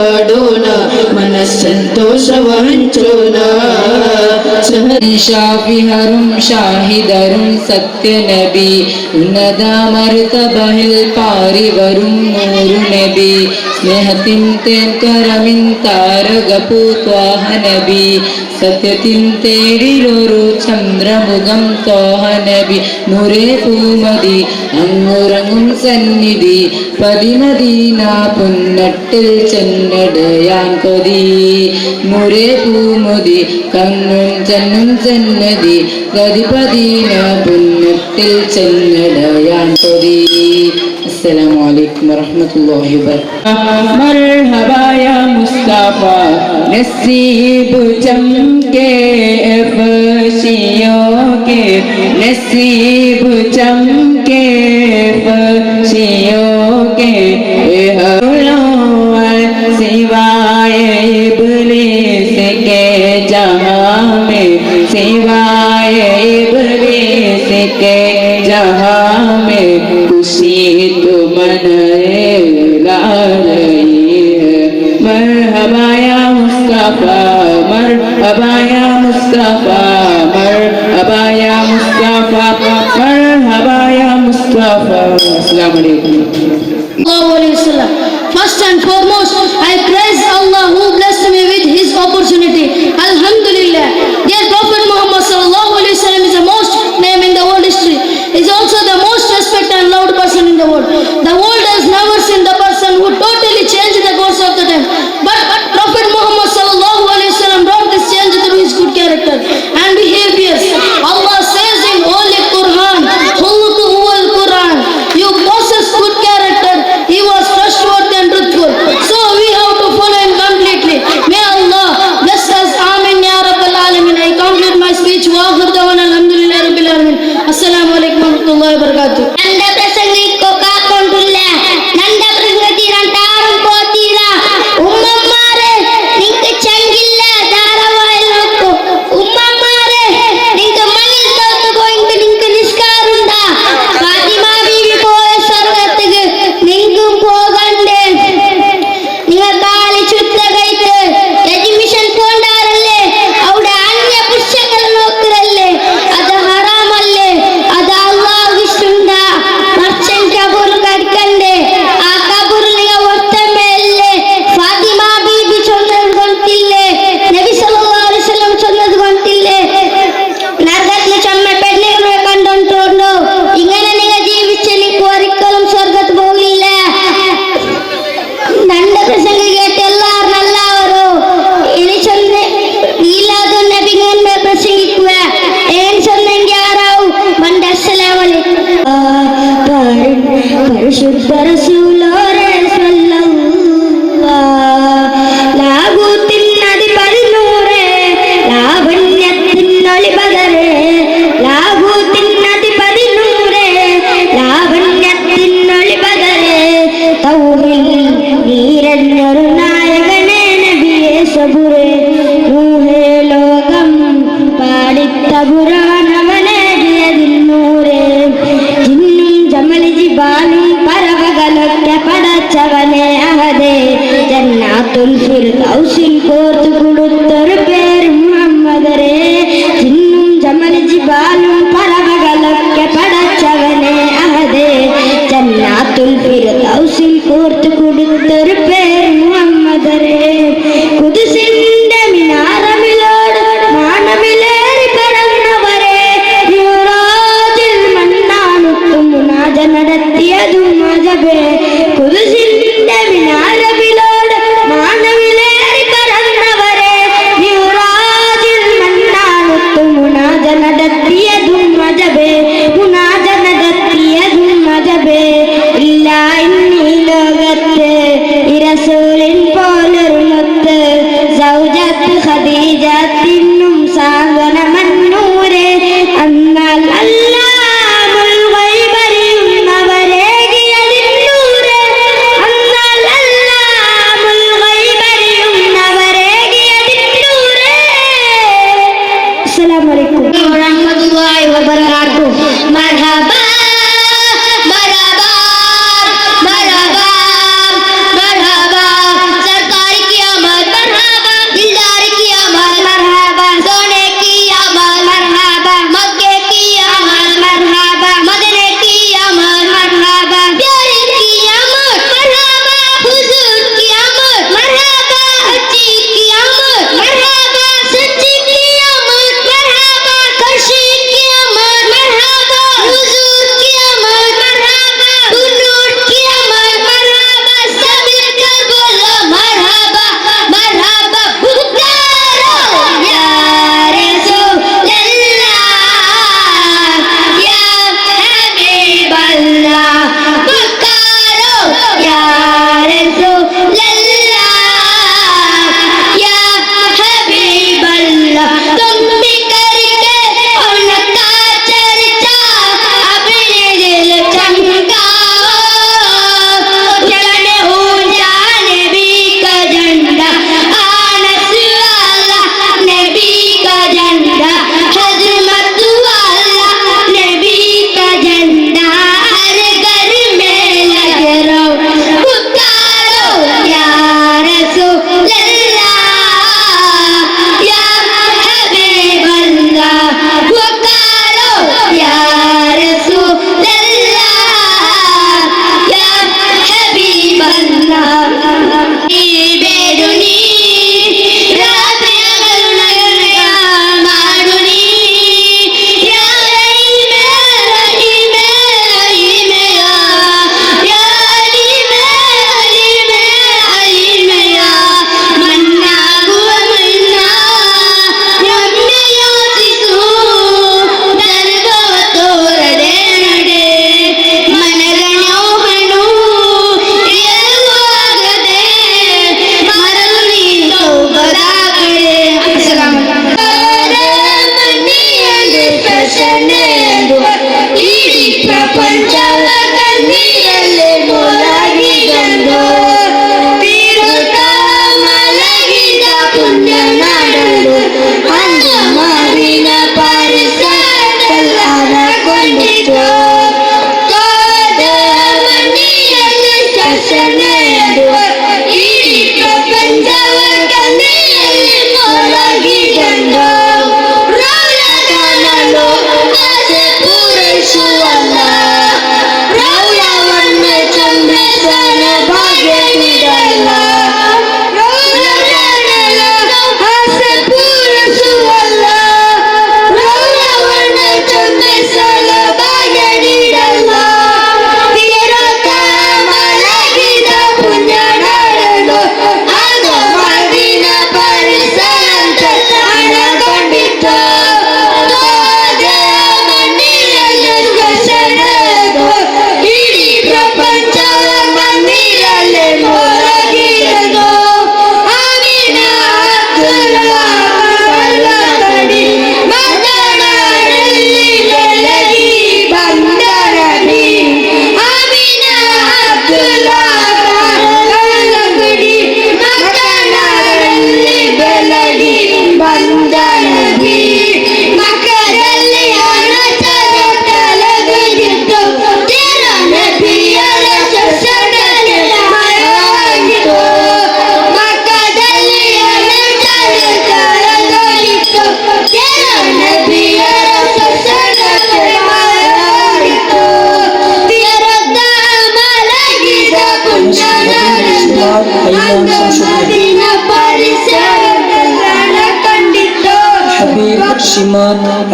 ಮಾಡೋಣ മനസ്സന്തോഷವ ಹಂಚೋಣ ഷാഫിഹറും ഷാഹിദറും സത്യനബി ഉന്നത മർതബഹിൽ പാരിവരും നൂറു നബി സ്നേഹത്തിൻ തേൻകരമിൻ താരകപൂത്വാഹ നബി സത്യത്തിൻ തേടിലൊരു ചന്ദ്രമുഖം തോഹ നബി നൂറേ പൂമതി അങ്ങുറങ്ങും സന്നിധി പതിമദീന പുന്നട്ടിൽ ചെന്നടയാൻ കൊതി നൂറേ പൂമുതി കണ്ണും ചെന്നും സന്നതി ഗതിപദീന പുന്നട്ടിൽ ചെന്നടയാൻ കൊതി. السلام عليكم ورحمة الله وبركاته. مرحبا يا مصطفى نصیب چمکے فشیوں کے نصیب چمکے فشیوں کے سوائے ابلیس کے جہاں میں سوائے ابلیس کے جہاں میں خوشی تو منائے لا رہی ہے. مرحبا یا مصطفیٰ مرحبا یا مصطفیٰ مرحبا یا مصطفیٰ مرحبا یا مصطفیٰ. السلام علیکم. First and foremost, I praise Allah who blessed me with his opportunity. Alhamdulillah. Dear Prophet Muhammad sallallahu alaihi wasallam is the most name in the world history. He is also the most respected and loved person in the world. The world has never seen the person who totally changed the course of the time. But Prophet Muhammad sallallahu alaihi wasallam brought this change through his good character and behaviors. Allah says in Holy Quran, "Khuluquhu al-Quran." You possess good character. He was trustworthy and truthful. So we have to follow him completely. May Allah bless us. Amin ya Rabbal Alamin. I conclude my speech. Wa akhir dawana alhamdulillahi rabbil alamin. Assalamu alaikum warahmatullahi wabarakatuh. Nanda പ്രസംഗിക്കോ കാക്കൊണ്ടില്ല Nanda പ്രസംഗത്തിനാൻ താറും പോത്തീര ഉമ്മമാരെ നിങ്ങക്ക് ചങ്കില്ല ധാരാവായി നോക്കൂ ഉമ്മമാരെ നിങ്ങക്ക് മണ്ണിൽ തോത്തുകോ നിങ്ങക്ക് നിസ്കാരുണ്ടാ ഫാത്തിമ ബീവി പോയ സ്വർഗത്തിക്ക് നിങ്ങൾക്കും പോകണ്ടേ നിങ്ങൾ കാലി ചുത്ത കൈത്ത് എഡ്യൂമിഷൻ പോണ്ടാറല്ലേ അവിടെ അന്യ പുരുഷങ്ങൾ നോക്കറല്ലേ അത് ഹറാമല്ലേ അത് അള്ളാഹു ഇഷ്ടമുണ്ടാ മർച്ചൻ കബൂർ കടക്കണ്ടേ ആ കബൂർ നിങ്ങൾ ഒറ്റമല്ലേ ഫാത്തിമ ബീബി ചൊന്നത് കൊണ്ടില്ലേ നബി സല്ലല്ലാഹു അലൈഹി വസല്ലം ചൊന്നത് കൊണ്ടില്ലേ നരകത്തിൽ ചമ്മ പെണ്ണുങ്ങളെ കണ്ടോണ്ടോ ഇങ്ങനെ നിങ്ങൾ ജീവിച്ച് നിങ്ങൾക്ക് ഒരിക്കലും സ്വർഗത്ത് പോകില്ല. നന്റെ പ്രസംഗം കേട്ട് എല്ലാവരും നല്ലവരോ ഇനി ചൊന്ന് നീലാതു നബിങ്ങനെ പ്രസംഗിക്കുക ഏൻ ചൊന്നെങ്കിൽ ആരാവും മണ്ട. അസ്സലാമു അലൈക്കും. പരിശുദ്ധ റസൂലോരെ ലാഘൂത്തിനതി പതിനൂറ് ലാവണ്യത്തിനൊളി പകര് ലാഘൂത്തിനതി പതിനൂറ് ലാവണ്യത്തിനൊളി പകര് തൗഹിൽ നീരഞ്ഞൊരു നായകനെ നബിയെ സബുറെ റൂഹേ ലോകം പാടിത്തബുരാനവനേകിയതിൽ നൂറ് ജിന്നും ജമലി ജിബാലും പറവകളൊക്കെ പടച്ചവനെ അഹദേ ജന്നാത്തുൽ ഫിർദൗസിൽ കോർത്തു കൊടുത്തൊരു പേര് മുഹമ്മദരെ ജിന്നും ജമലി ജിബാലും പറവകളൊക്കെ പടച്ചവനെ അഹദേ ജന്നാത്തുൽ ഫിർദൗസിൽ കോർത്തു കൊടുത്തൊരു പേര് മുഹമ്മദരെ ഖുദ്സിന്റെ മിനാരമിലോട് മാനമിലേറി പറന്നവരെ യുവറാജിൽ മണ്ണാനുത്തും മുനാജ നടത്തിയതും മജബേ ഖുദ്സിന്റെ മിനാരമിലോട് മാനമിലേറി പറന്നവരെ യുവറാജിൽ മണ്ണാനുത്തും മുനാജ നടത്തിയതും മജബേ മുനാജ നടത്തിയതും മജബേ ഇല്ല ഇന്നീ ലോകത്ത് ഇറസൂലിൻ പോലൊരു മുത്ത് സൗജത്ത് ഖദീജത്തിനും സാന്ത്വനമന്നൂരെ എന്നാൽ അല്ലാമുൽ ഗൈബറിയുന്നവരേകിയതിന്നൂരെ എന്നാൽ അല്ലാമുൽ ഗൈബറിയുന്നവരേകിയതിന്നൂരെ. അസ്സലാമു അലൈക്കും വറഹ്മത്തുള്ളാഹി വബറകാതുഹു. മർഹബാ മർഹബാ മർഹബാ മർഹബാ സർക്കാരി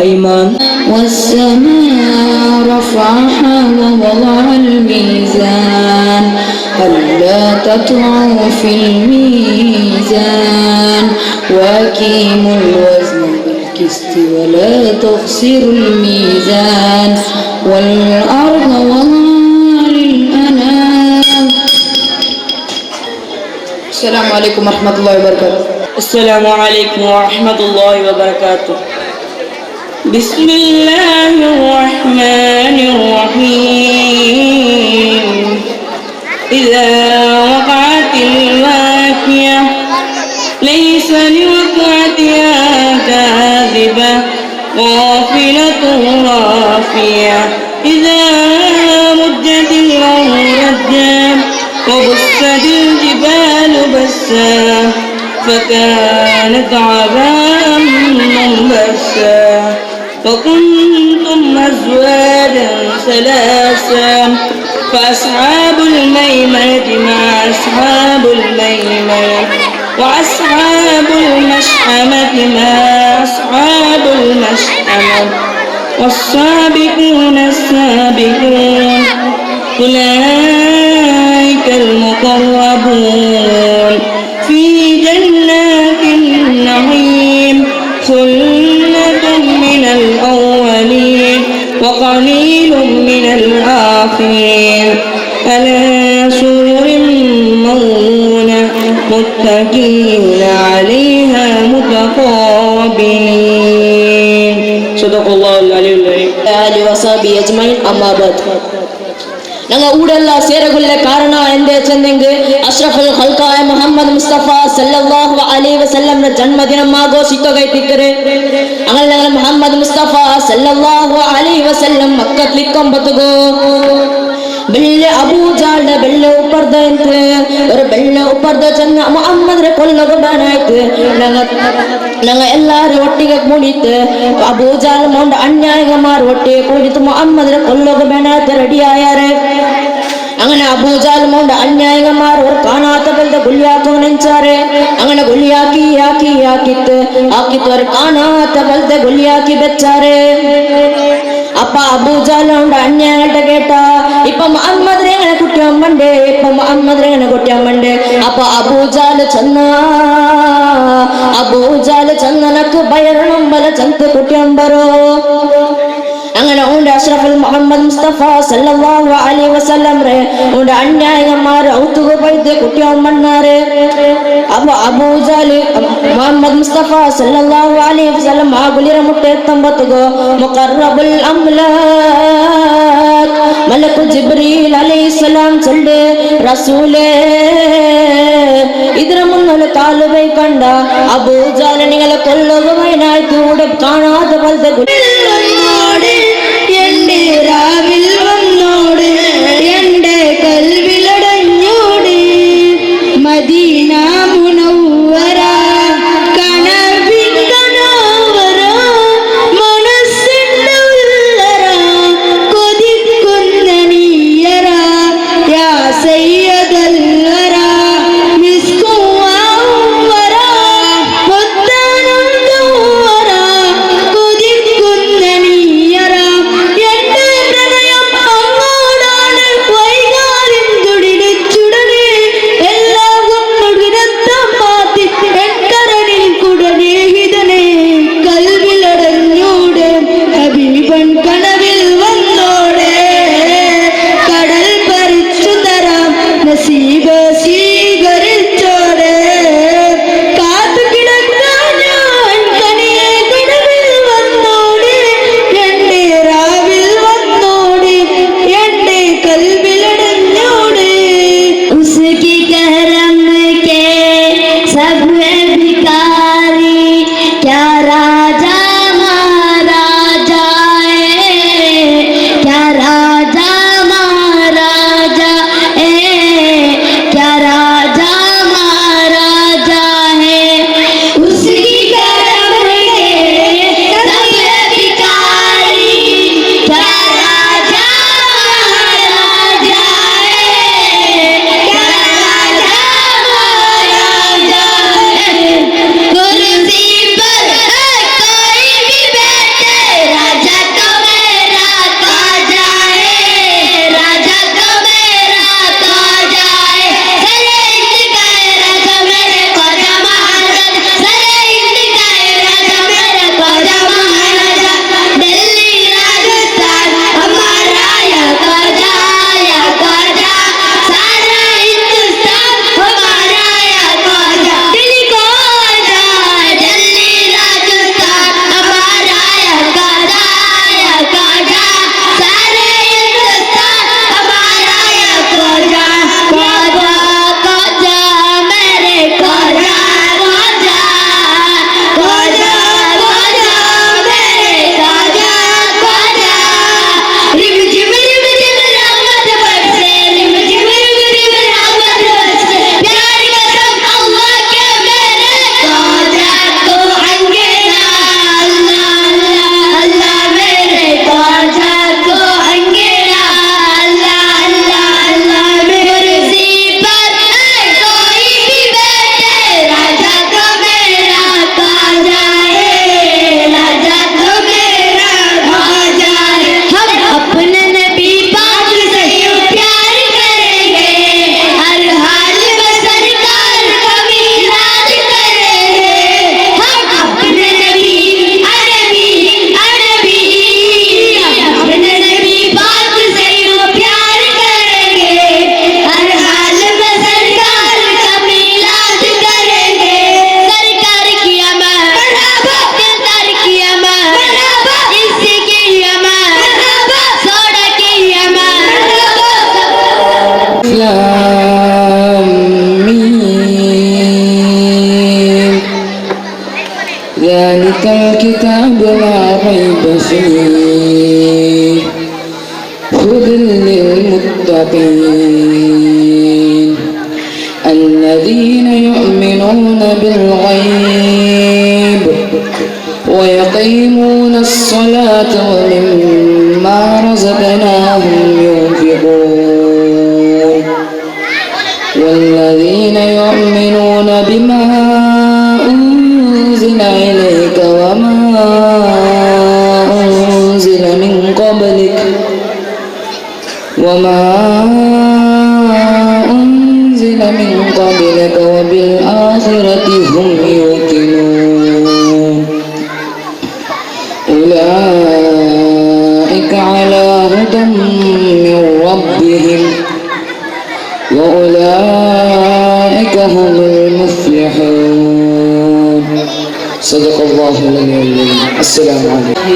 إيمان والسماء رفعها ووضع الميزان ألا تطغوا في الميزان وأقيموا الوزن بالقسط ولا تخسروا الميزان والأرض وضعها للأنام. السلام عليكم ورحمة الله وبركاته. السلام عليكم ورحمة الله وبركاته. بسم الله الرحمن الرحيم. إذا وقعت الواقعة ليس لوقعتها كاذبة خافضة رافعة إذا مجت الأرض مجا وبست الجبال بسا فكانت عباء منبثا وكنتم أزواجا ثلاثا فأصحاب الميمنة ما أصحاب الميمنة وأصحاب المشأمة ما أصحاب المشأمة والسابقون السابقون أولئك المقربون في جنات النعيم ثلة من الأولين وقليل من الآخرين على سرر موضونة متكئين عليها متقابلين. صدق الله العلي العظيم. آله وصحبه أجمعين. أما بعد ഞങ്ങൾ ഊടെಲ್ಲ ಸೇರಗೊಳ್ಳ ಕಾರಣ ಎಂದೇ ಚಂದೆಂಗ್ ಅಶ್ರಫುಲ್ ಖಲ್ಕಾಯ ಮುಹಮ್ಮದ್ ಮುಸ್ತಫಾ ಸಲ್ಲಲ್ಲಾಹು ಅಲೈಹಿ ವಸಲ್ಲಂ ರ ಜನ್ಮದಿನ ಆಘೋಷಿತಗೈತಿಕ್ಕರೆ അങ്ങനെ ഞങ്ങൾ മുഹമ്മദ് മുസ്തഫ സല്ലല്ലാഹു അലൈഹി വസല്ലം മക്കത്തിലിക്കൊമ്പത്തുകോ ಬೆಳ್ಳೆ ಅಬೂಜಾಲ್ಡ ಬೆಳ್ಳೆ ಉಪ್ಪರ್ದ ಎಂತೆ ഒരു ಬೆಳ್ಳೆ ಉಪ್ಪರ್ದ ಚೆನ್ನ ಮುಹಮ್ಮದ್ರ ಕೊಲ್ಲಗ ಬಾನಾಯ್ತು ഞങ്ങൾ എല്ലാരും ഒട്ടിಗೆ കൂടിയിട്ട് അബൂജാൽ മോണ്ട അന്യായകമാർ ഒട്ടിಗೆ കൂടിയിട്ട് മുഹമ്മದ್ರ കൊല്ലക ബാനായ്ತು റെഡി ആയാരെ അങ്ങനെ അബൂജാൽ മോണ്ട അന്യായകമാർ ഒരു കാണാത്ത ബലത്തെ ഗുള്ളിയാക്കോ നെഞ്ചാരെ അങ്ങനെ ഗുള്ളിയാക്കി ആക്കിತ್ತು ഒരു കാണാത്ത ബലത്തെ ഗുള്ളിയാക്കി വെച്ചാരെ അപ്പ അബൂജാലുണ്ട് അന്യായിട്ട് കേട്ട ഇപ്പൊ മുഹമ്മദ് എങ്ങനെ കുട്ടിയമ്മണ്ട് അപ്പൊ അബൂജാല് ചെന്നനക്ക് ഭയരണം ബല ചന്ത് കുട്ടിയമ്പരോ അങ്ങനെ ഉണ്ട് അഷ്റഫുൽ മുഹമ്മദ് മുസ്തഫ സല്ലല്ലാഹു അലൈഹി വസല്ലം റേ ഉണ്ട് അന്യായന്മാർ ഔത്തുക പോയിട്ട് കുട്ടിയമ്മണ്ണാരെ അപ്പൊ അബൂജാല് മുഹമ്മദ് മുസ്തഫ സല്ലല്ലാഹു അലൈഹി വസല്ലം ആ ഗുലിര മുട്ടെ എത്തുമ്പത്തുകോ മുഖറബുൽ അംലാക് മലക്കു ജിബ്രീൽ അലൈഹിസ്സലാം ചൊല്ല് റസൂലേ ಇದರ ಮುನ್ನಲು ಕಾಲುಬೈ ಕಂಡ ಅಬೂಜಾಲ ನಿങ്ങളെ കൊല്ലുകയാനായിട്ട് ഇവിടെ കാണാതെ വലത്തെ എന്റെ രാവിൽ വന്നോട് എന്റെ കൽവിലടഞ്ഞോട് മദീന മുനവ്വറ കനവിൻ കനവറ മനസ്സിന്റെ ഉള്ളറ കൊതിക്കുന്ന നീയറ യാ സയ്യദൽ വറ മിസ്കുവറ മുത്തനന്ദവറ കൊതിക്കുന്ന الكتاب لا ريب فيه هدى للمتقين الذين يؤمنون بالغيب ويقيمون الصلاة ومما رزقناهم ينفقون والذين يؤمنون بما أنزل إليك وما أنزل من قبلك وبالآخرة هم يوقنون أولئك على هدى من ربهم وأولئك هم المفلحون صدق الله العظيم. السلام عليكم.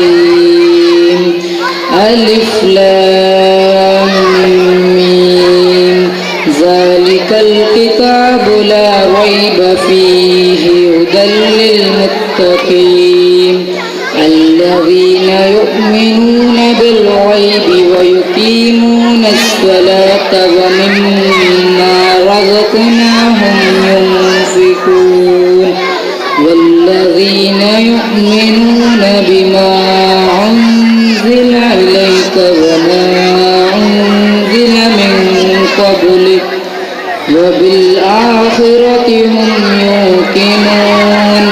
ألف لام ميم ذلك الكتاب لا ريب فيه هدى للمتقين الذين يؤمنون بالغيب ويقيمون الصلاة ومما رزقناهم ينفقون والذين يؤمنون بما أنزل إليك وما أنزل من قبلك وبالآخرة هم يوقنون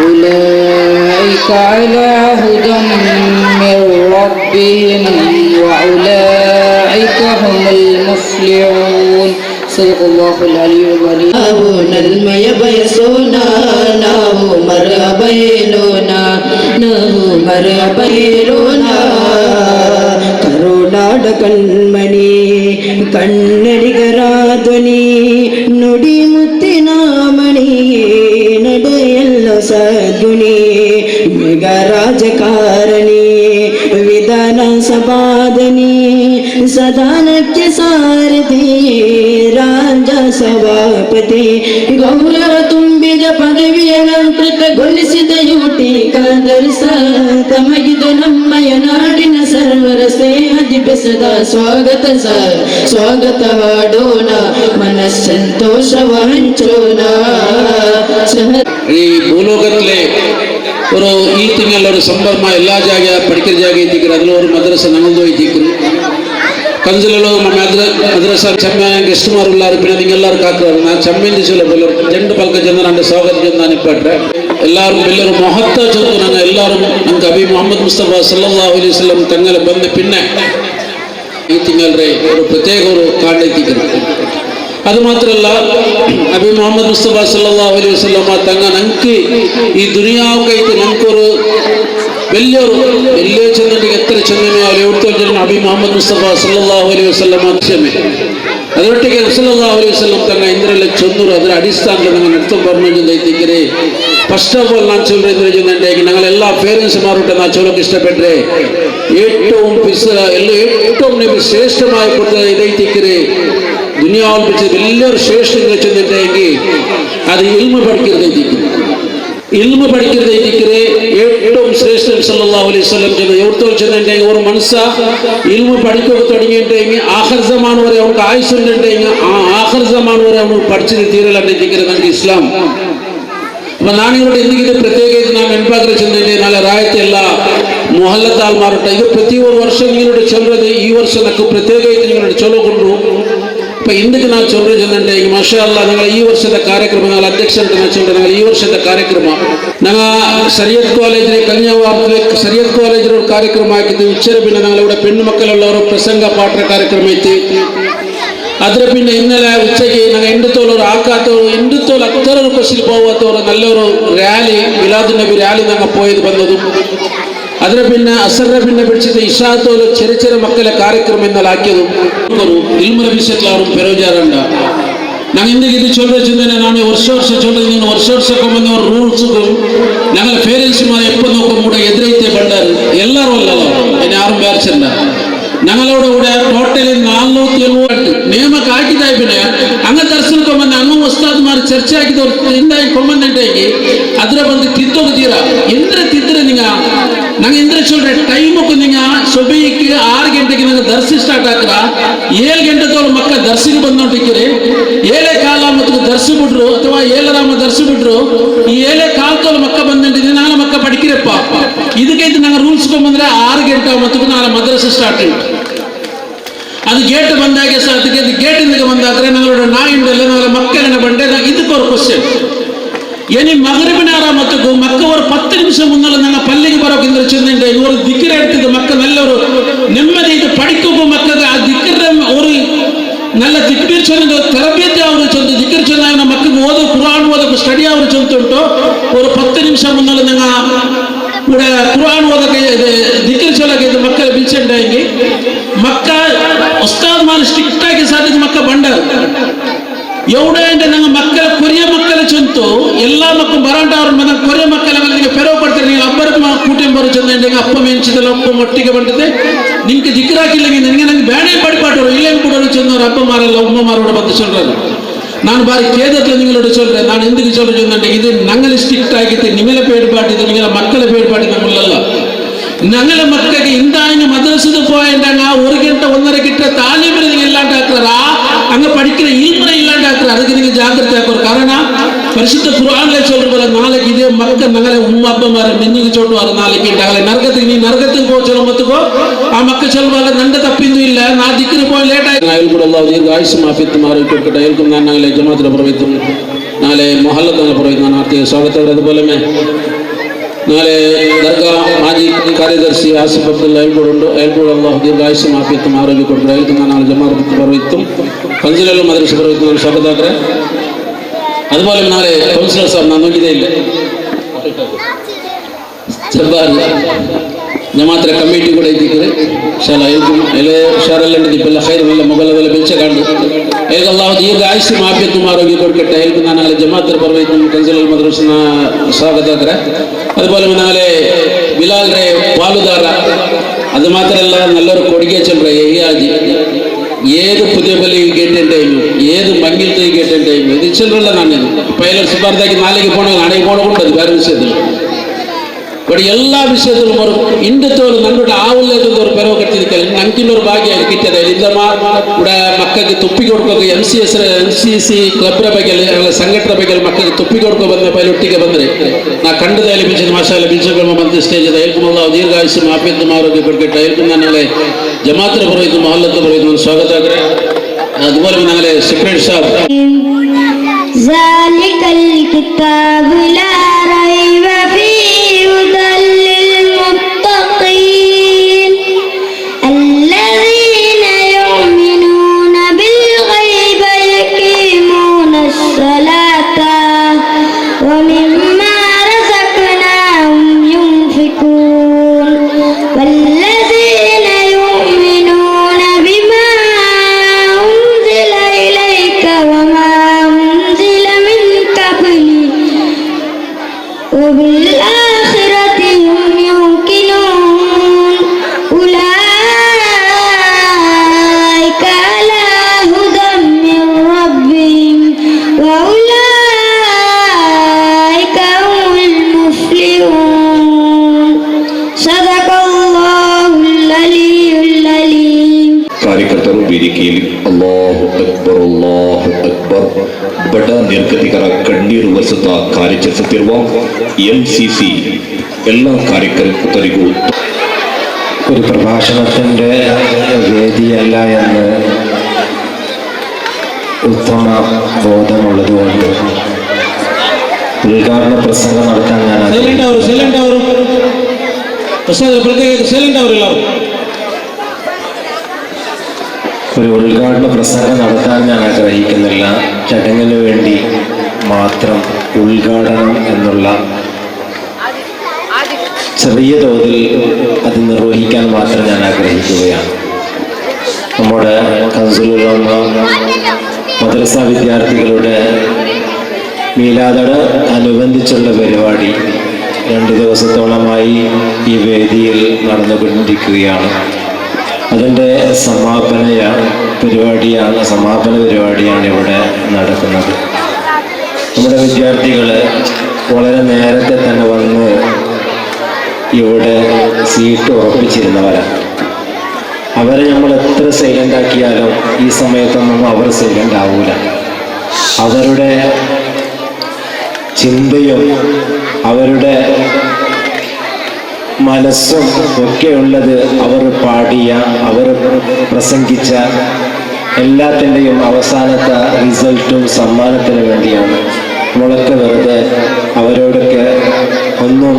أولئك على هدى من ربهم وأولئك هم المفلحون صدق الله العلي العظيم. ನಲ್ಮೆಯ ಬಯಸೋಣ ನಾವು ಮರಬೈಲೋಣ ಕರುನಾಡ ಕಣ್ಮಣಿ ಕನ್ನಡಿಗರ ಧ್ವನಿ ನುಡಿ ಮುತ್ತಿನ ಮಣಿ ನಡೆಯಲ್ಲ ಸದ್ಗುಣಿ ಮೇಘ ರಾಜಕಾರಣಿ ವಿಧಾನ ಸಭಾದನಿ ಸದಾನಕ್ಕೆ ಸಾರಥಿ ರಾಜ ಸಭಾಪತಿ ಗೌರವ ತುಂಬಿದ ಪದವಿಯಲಂಕೃತಗೊಳಿಸಿದ ಯುಟಿ ಕಾದರಿಸ ತಮಗಿದು ನಮ್ಮಯ ನಾಡಿನ ಸರ್ವರ ಸ್ನೇಹದಿ ಬೆಸದ ಸ್ವಾಗತ ಹಾಡೋಣ മനസ്സന്തോഷവ ഹഞ്ചോന ഈ ഭൂലോകത്തിലെ ഒരു ഈ തിങ്കൾ ഒരു സംഭവം എല്ലാ ജാഗ പഠിക്കുന്ന ജാഗ എത്തിക്കുന്നത് അതിൽ ഒരു മദ്രസ ഞങ്ങളോ എത്തിക്കുന്നു കഞ്ചിലോ മദ്രസ ചെമ്മ ഗസ്റ്റുമാരുള്ളാർ പിന്നെ നിങ്ങളെല്ലാവരും കാക്കുறாரு நான் செம்மைன்னு சொல்ல போல ரெண்டு பல்க சேர்ந்து நான் ஸ்வாகத்தம் நான் நிப்பாட்டுறேன் எல்லாரும் ಎಲ್ಲರೂ ಮಹತ್ವ ಚೊತ್ತು ನಾನು ಎಲ್ಲರೂ ನಂಗೆ ಅಬಿ ಮೊಹಮ್ಮದ್ ಮುಸ್ತಫಾ ಸಲ್ಲಲ್ಲಾಹು ಅಲೈಹಿ ವಸಲ್ಲಂ ತಂಗಲ ಬಂದ ಪಿನ್ನೆ ಈ ತಿಂಗಳರೆ ഒരു പ്രത്യേക ഒരു കാണ്ട് എത്തിക്കുന്നു അത് മാത്രമല്ല നബി മുഹമ്മദ് മുസ്തഫ സല്ലല്ലാഹു അലൈഹി വസല്ലം തങ്ങ ഞങ്ങൾക്ക് ഈ ദുനിയാവുകൈത്ത് ഞങ്ങൾക്കൊരു വലിയ ചെന്നിട്ട് എത്ര ചെന്നമേ അവർ നബി മുഹമ്മദ് മുസ്തഫ സല്ലല്ലാഹു അലൈഹി വസല്ലം ക്ഷമೆ ಅದರೊಟ್ಟಿಗೆ ಸಲ್ಲಲ್ಲಾಹು ಅಲೈಹಿ ವಸಲ್ಲಂ ತನ್ನ ಇಂದ್ರಲ್ಲ ಚೊಂದರು ಅದರ ಅಡಿസ്ഥാನದಲ್ಲಿ ನಂಗೆ ನಡ್ತು ಬರ್ನೋದಿದ್ರೆ ಫಸ್ಟ್ ಆಫ್ ಆಲ್ ನಾನು ಚೊಲ್ಲರೆ ഞങ്ങളെല്ലാ പേരൻസുമാരോട്ട് ഞാൻ ചൊല്ലക്ക് ഇഷ്ടപ്പെട്ടെ ഏറ്റവും ശ്രേഷ്ഠമായി കൊടുത്ത ഇതൈത്തിക്കരെ ദുനിയാവിൽ വെച്ച് വലിയൊരു ശ്രേഷ്ഠം ചെന്നിട്ടെങ്കിൽ അത് ഇൽമ പഠിക്കുന്നതൈത്തിക്കരെ ഏറ്റവും ശ്രേഷ്ഠം സല്ലല്ലാഹു അലൈഹി വസല്ലം ചെന്ന് എവിടത്തോ ചെന്നിട്ടെങ്കിൽ ഒരു മനസ്സ ഇൽമ പഠിക്കൊക്കെ തുടങ്ങിയിട്ടെങ്കിൽ ആഖിർ സമാൻ വരെ അവർക്ക് ആയുസ്സുണ്ടെങ്കിൽ ആ ആഖിർ സമാൻ വരെ അവന് പഠിച്ചിട്ട് തീരലെത്തിക്കരെ നമുക്ക് ഇസ്ലാം അപ്പം ನಾನಿವತ್ತು ಎಂದಿಗಿದೆ ಪ್ರತ್ಯೇಕ ಇದು ನಾನು ನೆನಪಾಗ್ರೆ ಚೆಂದಿದ್ದೆ ನಾಳೆ ರಾಯತೆ ಎಲ್ಲ ಮೊಹಲ್ಲತಾಲ್ ಮಾರಾಟ ಇದು ಪ್ರತಿ ಒಂದು ವರ್ಷ ನಿങ്ങളുടെ ಚೊಲ್ಲದೆ ಈ ವರ್ಷ ನಕ್ಕು ಪ್ರತ್ಯೇಕ ಇದು ನಿങ്ങളുടെ ಚೊಲೋಗೊಂಡು അപ്പം ಇಂದಕ್ಕೆ ನಾನು ಚೊಲ್ಲರೆ ಚೆಂದಂಡೆ ಈಗ ಮಾಷಾ ಅಲ್ಲ ഞങ്ങൾ ಈ ವರ್ಷದ ಕಾರ್ಯಕ್ರಮ ഞങ്ങൾ ಅಧ್ಯಕ್ಷ ಅಂತ ನಾನು ಚೊಲ್ಲರೆ ഞങ്ങൾ ಈ ವರ್ಷದ ಕಾರ್ಯಕ್ರಮ ഞങ്ങൾ ಸರಿಯತ್ ಕಾಲೇಜಿನ ಕನ್ಯಾವಾರದಲ್ಲಿ ಸರಿಯತ್ ಕಾಲೇಜಿನ ಒಂದು ಕಾರ್ಯಕ್ರಮ ಹಾಕಿದ್ದು ಉಚ್ಚರ ಬಿನ್ನ ഞങ്ങളിവിടെ പെണ്ണു മക്കളുള്ളവർ പ്രസംഗ പാഠ ಕಾರ್ಯಕ್ರಮ ಐತಿ ಅದರ ಪಿನ್ನ ಇನ್ನಲೆ ಉಚ್ಚಗೆ ನಂಗೆ ಎಂಡುತ್ತೋಲವರು ಆಕಾತವರು ಎಂಡುತ್ತೋಲು ಅತ್ತರವರು ಬಸ್ಸಿൽ പോവാത്തವರು നല്ലൊരു ರ್ಯಾಲಿ ಮಿಲಾದ್ ನಬಿ ರ್ಯಾಲಿ ನಂಗೆ പോയത് ಬಂದದು ಅದರ ಪಿನ್ನ ಅಸರ ಪಿನ್ನ ಬಿಡಿಸಿದ ಇಶಾತೋಲು ചെറിയ ಮಕ್ಕಳ ಕಾರ್ಯಕ್ರಮ എന്നಲ್ಲ ಹಾಕಿದ್ದು ಇಲ್ಮರ ವಿಷಯത്തിൽ ಅವರು ಪೆರೋಜಾರಂಡ ನಂಗೆ ಇಂದಿಗೆ ಇದು ಚೊಲ್ಲರೆ ಚೆಂದನೆ ನಾನು ವರ್ಷ ಚೊಲ್ಲದೆ ನೀನು ವರ್ಷಕ್ಕೆ ಬಂದ ಅವ್ರ ರೂಲ್ಸ್ ഞങ്ങൾ പേരൻസുമാരെ എപ്പോൾ നോക്കും കൂടെ എതിരೈತೆ ಬಂಡಾರು ಎಲ್ಲರೂ ಅಲ್ಲ ಯಾರು ಬೇರೆ ಚೆಂದ ഞങ്ങളുടെ കൂടെ ടോട്ടലി 470 ನೇಮಕ ಹಾಕಿದಾಯ ಬಿನ ಹಂಗ ದರ್ಶನಕೊಂಬಂದ ಹಂಗ ಉಸ್ತಾದ್ಮಾರ್ ಚರ್ಚೆ ಹಾಕಿದವ್ರು ಇಂದಾಗಿ ಕೊಂಬಂದಂಟಾಗಿ ಅದ್ರ ಬಂದು ತಿದ್ದೋಗ್ತೀರಾ ಎಂದ್ರೆ ತಿದ್ರೆ ನಿಂಗ ನಂಗೆ ಎಂದ್ರೆ ಚೊಲ್ರೆ ಟೈಮಕ್ಕೂ ನಿಂಗ ಸೊಬೈಕ್ಕೆ 6 ಗಂಟೆಗೆ ನಂಗೆ ದರ್ಶಿ ಸ್ಟಾರ್ಟ್ ಹಾಕ್ರ 7 ಗಂಟೆದವ್ರು ಮಕ್ಕ ದರ್ಶಿಗೆ ಬಂದೊಟ್ಟಿಕ್ಕಿರಿ 7 ಕಾಲ ಮತ್ತು ದರ್ಶಿ ಬಿಟ್ರು ಅಥವಾ 7 ರಾಮ ದರ್ಶಿ ಬಿಟ್ರು ಈ 7 ಕಾಲದವ್ರು ಮಕ್ಕ ಬಂದಿದ್ದೀನಿ ನಾನು ಮಕ್ಕ ಪಡಿಕಿರಪ್ಪ ಇದಕ್ಕೆ ನಂಗೆ ರೂಲ್ಸ್ ಬಂದ್ರೆ 6 ಗಂಟೆ ಮತ್ತು ನಾನು ಮದ್ರಸೆ ಸ್ಟಾರ್ಟ್ ಉಂಟು ಅದು ಗೇಟ್ ಬಂದಾಗೆ ಸಾಧ್ಯ ಅದು ಗೇಟಿಂದ ಬಂದಾದ್ರೆ ನಂಗಳೋட ನಾಯಿಂದಲ್ಲ ನಾಳೆ ಮಕ್ಕಳನ್ನ ಬಂಡೆ ಇದಕ್ಕೋರು ಕ್ವಶನ್ ಏನಿ ಮಗರಿಬಿನಾರ ಮತ್ತು ಮಕ್ಕವರು 10 ನಿಮಿಷ ಮುನ್ನಲ್ಲ ನನ್ನ ಪಲ್ಲಿಗೆ ಬರೋಕ್ಕಿಂತ ಚೆಂದ ಇವರು ದಿಕ್ಕಿರ ಇಡ್ತಿದ್ದ ಮಕ್ಕಳೆಲ್ಲರೂ ನೆಮ್ಮದಿ ಇದು ಪಡಿಕೋಗೋ ಮಕ್ಕಳಿಗೆ ಆ ದಿಕ್ಕಿರ ಅವರು നല്ല ದಿಕ್ಬೀರ್ ಚೆಂದ ತರಬೇತಿ ಅವರು ಚೆಂದ ದಿಕ್ಕಿರ್ ಚೆಂದ ಮಕ್ಕಳಿಗೆ ಓದೋ ಕುರಾನ್ ಓದೋಕೆ ಸ್ಟಡಿ ಅವರು ಚೆಂದ ಉಂಟು ಅವರು 10 ನಿಮಿಷ ಮುನ್ನಲ್ಲ ನಂಗೆ ಕೂಡ ಕುರಾನ್ ಓದಕ್ಕೆ ದಿಕ್ಕಿರ್ ಚೊಲಕ್ಕೆ ಇದು ಮಕ್ಕಳ ಬಿಲ್ಚಂಡಾಗಿ ಮಕ್ಕ ಉಸ್ತಾದ್ ಮಾಲ್ ಸ್ಟ್ರಿಕ್ಟ್ ಆಗಿ ಸಾಧಿಸಿ ಮಕ್ಕ ಬಂಡಾರು ಎವಡೆ ಅಂದ್ರೆ ನಂಗೆ ಮಕ್ಕಳ ಕೊರಿಯ ಮಕ್ಕಳ ಚಂತು ಎಲ್ಲಾ ಮಕ್ಕಳು ಬರಾಂಟ ಅವ್ರ ಮನ ಕೊರಿಯ ಮಕ್ಕಳ ಮೇಲೆ ಪೆರವು ಪಡ್ತಾರೆ ನೀವು ಅಬ್ಬರ ಕೂಟೆಂಬರು ಚಂದ ಅಪ್ಪ ಮೆಂಚಿದಲ್ಲ ಅಪ್ಪ ಒಟ್ಟಿಗೆ ಬಂದಿದೆ ನಿಮ್ಗೆ ದಿಕ್ಕರಾಕಿಲ್ಲ ನಂಗೆ ಬೇಡೇ ಪಡಿಪಾಟರು ಇಲ್ಲೇನು ಕೊಡೋರು ಚಂದವ್ರು ಅಪ್ಪ ಮಾರಲ್ಲ ಉಮ್ಮ ಮಾರೋಡ ಬಂದು ಚೊಲ್றாரு நான் பாரு கேதத்துல நீங்களோட சொல்றேன் நான் எதுக்கு சொல்றேன் இது நங்களை ஸ்ட்ரிக்ட் ஆகிட்டு நிமல பேடுபாட்டு நீங்கள மக்களை பேடுபாட்டு நம்மளಲ್ಲ ഞങ്ങള മക്കൾക്ക് ഇന്തായിന് മദ്രസയിൽ പോയിട്ടാണ് 1 ഗಂಟೆ 1.5 ഗಂಟೆ താലീമിന് നിങ്ങൾ ഇല്ലാണ്ടാക്കാറാ അങ്ങ് പഠിക്കുന്ന ഇൽമിനെ ഇല്ലാണ്ടാക്കാറ ಅದಕ್ಕೆ നിങ്ങൾ ജാഗ്രത ആക്കോ കാരണം പരിശുദ്ധ ഖുർആനിലെ சொல்றപോലെ നാളേക്ക് ഇതേ മക്ക ഞങ്ങളെ ഉമ്മ അപ്പമാരെ നെഞ്ഞിക്ക് ചോട്ടുവാറ് നാളേക്ക് ഉണ്ടാകലെ നരകത്തിൽ നീ നരകത്തിൽ പോ ചൊല്ലുമ്പോ ആ മക്ക ചൊല്ലുപോലെ നന്റെ തപ്പിന്നും ഇല്ല നാ ദിക്രി പോയി ലേറ്റ് ആയി അയൽ കൂടെ അല്ലാഹു ദീർഘായുസ് മാഫിയത്ത് മാറി കൊടുക്കട്ടെ അയൽക്കും ഞാൻ ഞങ്ങളെ ജമാഅത്തിലെ പ്രവർത്തിക്കും നാളെ മഹല്ലത്തിലെ പ്രവർത്തിക്കുന്ന ആർത്തിയെ സ്വാഗതം അതുപോലെ നാളെ ദർഗാ മാജി കാര്യദർശി ആസിഫ് അബ്ദുള്ള അയൽക്കൂടുണ്ട് അയൽക്കൂട് അല്ലാഹു ദീർഘായുസ്സും ആഫിയത്തും ആരോഗ്യം കൊടുക്കട്ടെ അയൽക്കും നാളെ ജമാഅത്ത് പ്രവർത്തിക്കും കൗൺസിലർ മദ്രസ പ്രവർത്തിക്കുന്ന സ്വാഗതാക്കറെ അതുപോലെ നാളെ കൗൺസിലർ സാബ് ನಾನು ನೋಡಿದೆ ಇಲ್ಲ ಜಬ್ಬಾರ್ ಜಮಾತ್ರ ಕಮಿಟಿ ಕೂಡ ಇದ್ದಿದ್ದಾರೆ ಶಾಲಾ ಅಯಲ್ക്കും ಎಲೆ ಶಾರಲ್ಲ ದಿಪ್ಪಲ್ಲ ಖೈರ್ ಎಲ್ಲ ಮೊಗಲವೆಲ್ಲ ಬೆಚ್ಚಗಾಂಡು ಅಯಲ್ಕ ಅಲ್ಲಾಹು ದೀರ್ಘಾಯುಸ್ಸು ಆಫಿಯത്തും ആരോഗ്യം കൊടുക്കട്ടെ അയൽക്കും നാളെ ജമാഅത്ത് പ്രവർത്തിക്കും കൗൺസിലർ മദ്രസನ സ്വാഗതാക്കറെ അതുപോലെ നാളെ ബിലാൽറെ പാലുದಾರ അത് മാത്രമല്ല നല്ലൊരു കൊടികെ ചൊല്ற ഏയാജി ഏത് പുതിയ പള്ളി കേട്ടിട്ടുണ്ടെങ്കിൽ ഏത് മങ്ങിലത്തെ കേട്ടിട്ടുണ്ടെങ്കിൽ ഇത് ചൊല്ലല്ല ನಾನು ಪೈಲರ್ ಸುಬಾರ್ದಾಗಿ ನಾಳೆಗೆ போனாங்க ನಾಳೆಗೆ போனಕೊಂಡು ಅದು ಬೇರೆ ವಿಷಯದಲ್ಲಿ ಬಟ್ ಎಲ್ಲ ವಿಷಯದಲ್ಲೂ ಅವರು ಇಂಡತೋರು ನನ್ನೋட ಆವುಳ್ಳೇದು ஒரு பெறவு கட்டிருக்கல நங்கினொரு பாக்கியம் கிட்டது இந்த கூட ಮಕ್ಕಳಿಗೆ ತುಪ್ಪಿ ಕೊಡ್ಕೋಕೆ MCC ಕ್ಲಬ್ರ ಬಗ್ಗೆ ಸಂಘಟನೆ ಬಗ್ಗೆ ಮಕ್ಕಳಿಗೆ ತುಪ್ಪಿ ಕೊಡ್ಕೊ ಬಂದ ಪೈಲೊಟ್ಟಿಗೆ ಬಂದ್ರೆ ನಾ ಕಂಡದಲ್ಲಿ ಬಿಂಚಿನ ಮಾಶಾಲ ಬಿಂಚಕ್ರಮ ಬಂದ ಸ್ಟೇಜ್ ಅದ ಹೇಳ್ಕೊಂಡು ಅಲ್ಲಾಹು ದೀರ್ಘಾಯುಸ್ಸು ಆಫಿಯತ್ತು ಆರೋಗ್ಯ ಕೊಡ್ಕಟ್ಟ ಹೇಳ್ಕೊಂಡು ನಾಳೆ ಜಮಾತ್ರ ಬರೋದು ಮಹಲ್ಲತ್ತು ಬರೋದು ಸ್ವಾಗತ ಆಗ್ರೆ അതുപോലെ നാളെ സെക്രട്ടറി സാബ് ذلك الكتاب لا ريب فيه هدى للمتقين الذين يؤمنون بالغيب ويقيمون الصلاة ومما رزقناهم ينفقون والذين يؤمنون بما أنزل إليك وما أنزل من قبلك وبالآخرة هم يوقنون أولئك على هدى من ربهم وأولئك هم المفلحون صدق الله العلي العليم ಕಾರ್ಯಕರ್ತರು ವೇದಿಕೆಯಲ್ಲಿ ಅಲ್ಲಾಹು ಅಕ್ಬರ್ ಬಡ ನಿರ್ಗತಿಕರ ಕಣ್ಣೀರು ಒರೆಸುತ್ತಾ ಕಾರ್ಯಾಚರಿಸುತ್ತಿರುವ MCC ಎಲ್ಲ ಕಾರ್ಯಕರ್ತರಿಗೂ ഒരു പ്രഭാഷണത്തിൻ്റെ വേദിയല്ല എന്ന് ഉത്തമ ബോധമുള്ളതുകൊണ്ട് ഉദ്ഘാടന പ്രസംഗം നടത്താൻ ഞാൻ ഒരു ഉദ്ഘാടന പ്രസംഗം നടത്താൻ ഞാൻ ആഗ്രഹിക്കുന്നില്ല. ചടങ്ങിന് വേണ്ടി മാത്രം ഉദ്ഘാടനം എന്നുള്ള ചെറിയ തോതിൽ അത് നിർവഹിക്കാൻ മാത്രം ഞാൻ ആഗ്രഹിക്കുകയാണ്. നമ്മുടെ കൗൺസിലുള്ള മദ്രസ വിദ്യാർത്ഥികളുടെ മീലാദോട് അനുബന്ധിച്ചുള്ള പരിപാടി 2 ദിവസത്തോളമായി ഈ വേദിയിൽ നടന്നുകൊണ്ടിരിക്കുകയാണ്. അതിൻ്റെ സമാപന പരിപാടിയാണ് ഇവിടെ നടക്കുന്നത്. നമ്മുടെ വിദ്യാർത്ഥികൾ വളരെ നേരത്തെ തന്നെ വന്ന് ഇവിടെ സീറ്റ് ഉറപ്പിച്ചിരുന്നവരാണ്. അവരെ നമ്മൾ എത്ര സൈലൻ്റ് ആക്കിയാലും ഈ സമയത്തൊന്നും അവർ സൈലൻ്റ് ആവൂല. അവരുടെ ചിന്തയും അവരുടെ മനസ്സും ഒക്കെയുള്ളത് അവർ പാടിയ, അവർ പ്രസംഗിച്ച എല്ലാത്തിൻ്റെയും അവസാനത്തെ റിസൾട്ടും സമ്മാനത്തിന് വേണ്ടിയാണ്. നമ്മളൊക്കെ വെറുതെ അവരോടൊക്കെ ഒന്നും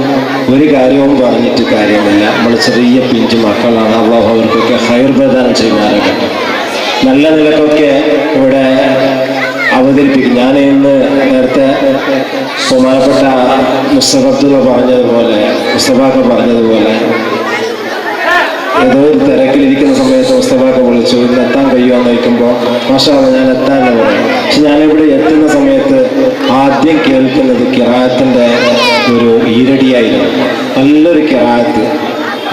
ഒരു കാര്യവും പറഞ്ഞിട്ട് കാര്യമില്ല. നമ്മൾ ചെറിയ പിഞ്ചു മക്കളാണ്. അള്ളാഹു അവർക്കൊക്കെ ഹൈർ പ്രദാനം ചെയ്യുമാറാകട്ടെ. നല്ല നിലക്കൊക്കെ ഇവിടെ അവതരിപ്പിക്കും. ഞാൻ ഇന്ന് നേരത്തെ ബഹുമാനപ്പെട്ട മുസ്തഫ പറഞ്ഞതുപോലെ ഏതോ ഒരു തിരക്കിലിരിക്കുന്ന സമയത്ത് മുസ്തഫാക്ക വിളിച്ചു, ഇന്ന് എത്താൻ കഴിയുമെന്ന് ചോദിക്കുമ്പോൾ മാഷാ ഞാൻ എത്താൻ പറയും. പക്ഷെ ഞാനിവിടെ എത്തുന്ന സമയത്ത് ആദ്യം കേൾക്കുന്നത് കിറാഅത്തിൻ്റെ ഒരു ഈരടിയായിരുന്നു. നല്ലൊരു കിറാഅത്ത്.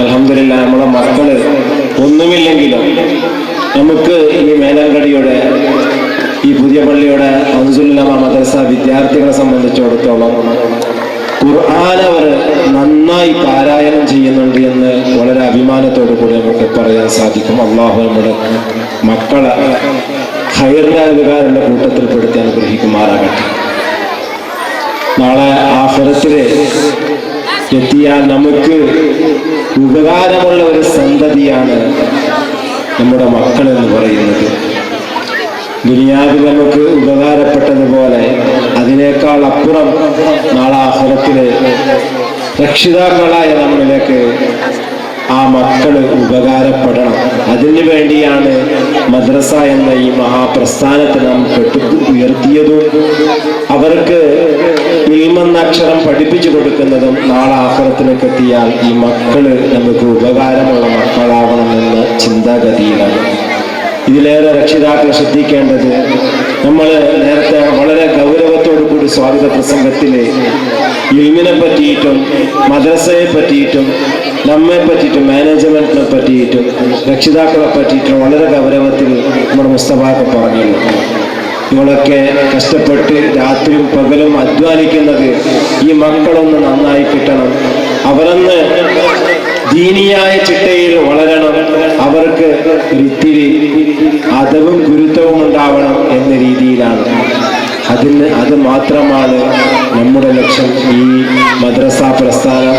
അൽഹംദുലില്ലാഹ് നമ്മളെ മക്കള് ഒന്നുമില്ലെങ്കിലും നമുക്ക് ഈ മേലങ്കടിയുടെ ഈ പുതിയ പള്ളിയുടെ അൻസുലുലമ മദ്രസ വിദ്യാർത്ഥികളെ സംബന്ധിച്ചിടത്തോളം ഖുർആൻ അവർ നന്നായി പാരായണം ചെയ്യുന്നുണ്ട് എന്ന് വളരെ അഭിമാനത്തോടു കൂടി നമുക്ക് പറയാൻ സാധിക്കും. അള്ളാഹു നമ്മുടെ മക്കളെ ഖൈറിന്റെ അധികാരന്റെ കൂട്ടത്തിൽപ്പെടുത്തി അനുഗ്രഹിക്കുമാറാകട്ടെ. നാളെ ആഖിറത്തിൽ എത്തിയാൽ നമുക്ക് ഉപകാരമുള്ള ഒരു സന്തതിയാണ് നമ്മുടെ മക്കൾ എന്ന് പറയുന്നത്. ദുനിയാവിൽ നമുക്ക് ഉപകാരപ്പെട്ടതുപോലെ അതിനേക്കാൾ അപ്പുറം നാളെ ആഖിറത്തിലെ രക്ഷിതാക്കളായ നമ്മളിലേക്ക് ആ മക്കള് ഉപകാരപ്പെടണം. അതിനു വേണ്ടിയാണ് മദ്രസ എന്ന ഈ മഹാപ്രസ്ഥാനത്തെ നാം ഉയർത്തിയതും അവർക്ക് ഇൽമെന്ന അക്ഷരം പഠിപ്പിച്ചു കൊടുക്കുന്നതും നാളെ ആഖിറത്തിലേക്ക് എത്തിയാൽ ഈ മക്കള് നമുക്ക് ഉപകാരമുള്ള മക്കളാവണമെന്ന ചിന്താഗതിയിലാണ്. ഇതിലേറെ രക്ഷിതാക്കൾ ശ്രദ്ധിക്കേണ്ടത്, നമ്മൾ നേരത്തെ വളരെ ഗൗരവത്തോടു കൂടി സ്വാഗത പ്രസംഗത്തിലെ ഇൽമിനെ പറ്റിയിട്ടും മദ്രസയെ പറ്റിയിട്ടും നമ്മെ പറ്റിയിട്ടും മാനേജ്മെന്റിനെ പറ്റിയിട്ടും രക്ഷിതാക്കളെ പറ്റിയിട്ടും വളരെ ഗൗരവത്തിൽ നമ്മുടെ മുസ്തഫാക്ക പറഞ്ഞിരുന്നു. നിങ്ങളൊക്കെ കഷ്ടപ്പെട്ട് രാത്രിയും പകലും അധ്വാനിക്കുന്നത് ഈ മക്കളൊന്ന് നന്നായി കിട്ടണം, അവരൊന്ന് ദീനിയായ ചിട്ടയിൽ വളരണം, അവർക്ക് ഒരിത്തിരി അതവും ഗുരുത്വവും ഉണ്ടാവണം എന്ന രീതിയിലാണ്. അത് മാത്രമാണ് നമ്മുടെ ലക്ഷ്യം. ഈ മദ്രസ പ്രസ്ഥാനം